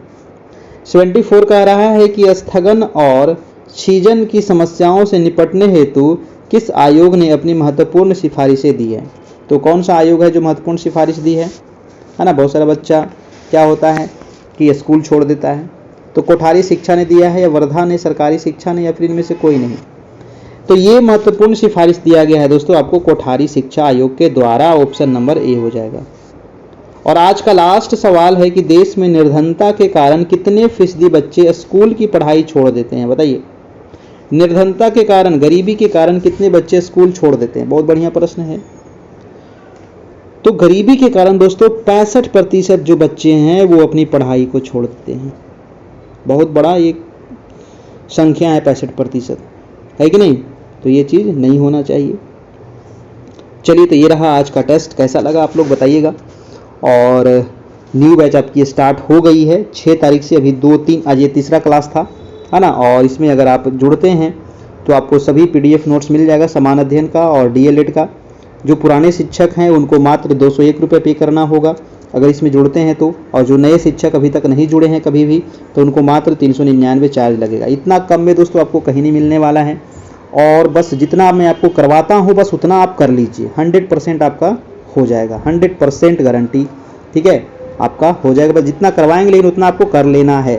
74 कह रहा है कि स्थगन और छीजन की समस्याओं से निपटने हेतु किस आयोग ने अपनी महत्वपूर्ण सिफारिशें दी है। तो कौन सा आयोग है जो महत्वपूर्ण सिफारिश दी है ना। बहुत सारा बच्चा क्या होता है कि स्कूल छोड़ देता है, तो कोठारी शिक्षा ने दिया है, या वर्धा ने, सरकारी शिक्षा ने, या फिर इनमें से कोई नहीं। तो ये महत्वपूर्ण सिफारिश दिया गया है दोस्तों आपको कोठारी शिक्षा आयोग के द्वारा, ऑप्शन नंबर ए हो जाएगा। और आज का लास्ट सवाल है कि देश में निर्धनता के कारण कितने फीसदी बच्चे स्कूल की पढ़ाई छोड़ देते हैं, बताइए। निर्धनता के कारण, गरीबी के कारण कितने बच्चे स्कूल छोड़ देते हैं? बहुत बढ़िया प्रश्न है। तो गरीबी के कारण दोस्तों 65% जो बच्चे हैं वो अपनी पढ़ाई को छोड़ देते हैं। बहुत बड़ा एक संख्या है 65%, है कि नहीं? तो ये चीज़ नहीं होना चाहिए। चलिए, तो ये रहा आज का टेस्ट। कैसा लगा आप लोग बताइएगा। और न्यू बैच आपकी स्टार्ट हो गई है 6 तारीख से। अभी 2-3, आज ये तीसरा क्लास था, है ना। और इसमें अगर आप जुड़ते हैं तो आपको सभी PDF नोट्स मिल जाएगा, समान अध्ययन का और DLED का। जो पुराने शिक्षक हैं उनको मात्र 201 रुपये पे करना होगा अगर इसमें जुड़ते हैं तो, और जो नए शिक्षक अभी तक नहीं जुड़े हैं कभी भी, तो उनको मात्र 399 चार्ज लगेगा। इतना कम में दोस्तों आपको कहीं नहीं मिलने वाला है। और बस जितना मैं आपको करवाता हूँ बस उतना आप कर लीजिए, 100% आपका हो जाएगा, 100% गारंटी, ठीक है, आपका हो जाएगा। बस जितना करवाएंगे लेकिन उतना आपको कर लेना है,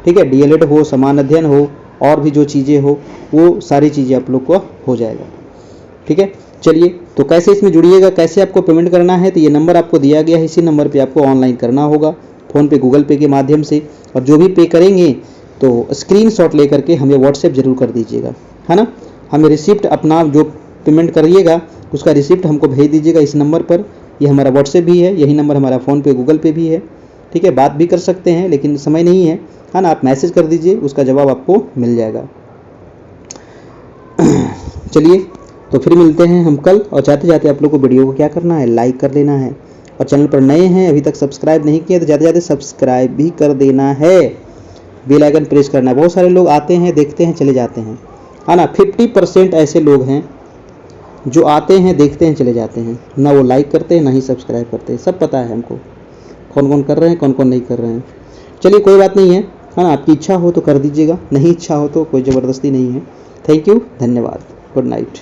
ठीक है। DLED हो, समान अध्ययन हो, और भी जो चीज़ें हो, वो सारी चीज़ें आप लोग को हो जाएगा, ठीक है। चलिए, तो कैसे इसमें जुड़िएगा, कैसे आपको पेमेंट करना है, तो ये नंबर आपको दिया गया है, इसी नंबर पे आपको ऑनलाइन करना होगा, फ़ोन पे, गूगल पे के माध्यम से। और जो भी पे करेंगे तो स्क्रीनशॉट लेकर के हमें व्हाट्सएप जरूर कर दीजिएगा, है ना। हमें रिसिप्ट, अपना जो पेमेंट करिएगा उसका रिसिप्ट हमको भेज दीजिएगा इस नंबर पर। ये हमारा व्हाट्सएप भी है, यही नंबर हमारा फ़ोन पे, गूगल पे भी है, ठीक है। बात भी कर सकते हैं लेकिन समय नहीं है ना। आप मैसेज कर दीजिए, उसका जवाब आपको मिल जाएगा। चलिए, तो फिर मिलते हैं हम कल। और जाते जाते आप लोग को वीडियो को क्या करना है, लाइक कर लेना है। और चैनल पर नए हैं, अभी तक सब्सक्राइब नहीं किया, तो जाते जाते सब्सक्राइब भी कर देना है, बेल आइकन प्रेस करना है। बहुत सारे लोग आते हैं, देखते हैं, चले जाते हैं, है ना। 50% ऐसे लोग हैं जो आते हैं, देखते हैं, चले जाते हैं, ना वो लाइक करते हैं ना ही सब्सक्राइब करते हैं। सब पता है हमको कौन कौन कर रहे हैं, कौन कौन नहीं कर रहे हैं। चलिए, कोई बात नहीं है ना। आपकी इच्छा हो तो कर दीजिएगा, नहीं इच्छा हो तो कोई ज़बरदस्ती नहीं है। थैंक यू, धन्यवाद, गुड नाइट।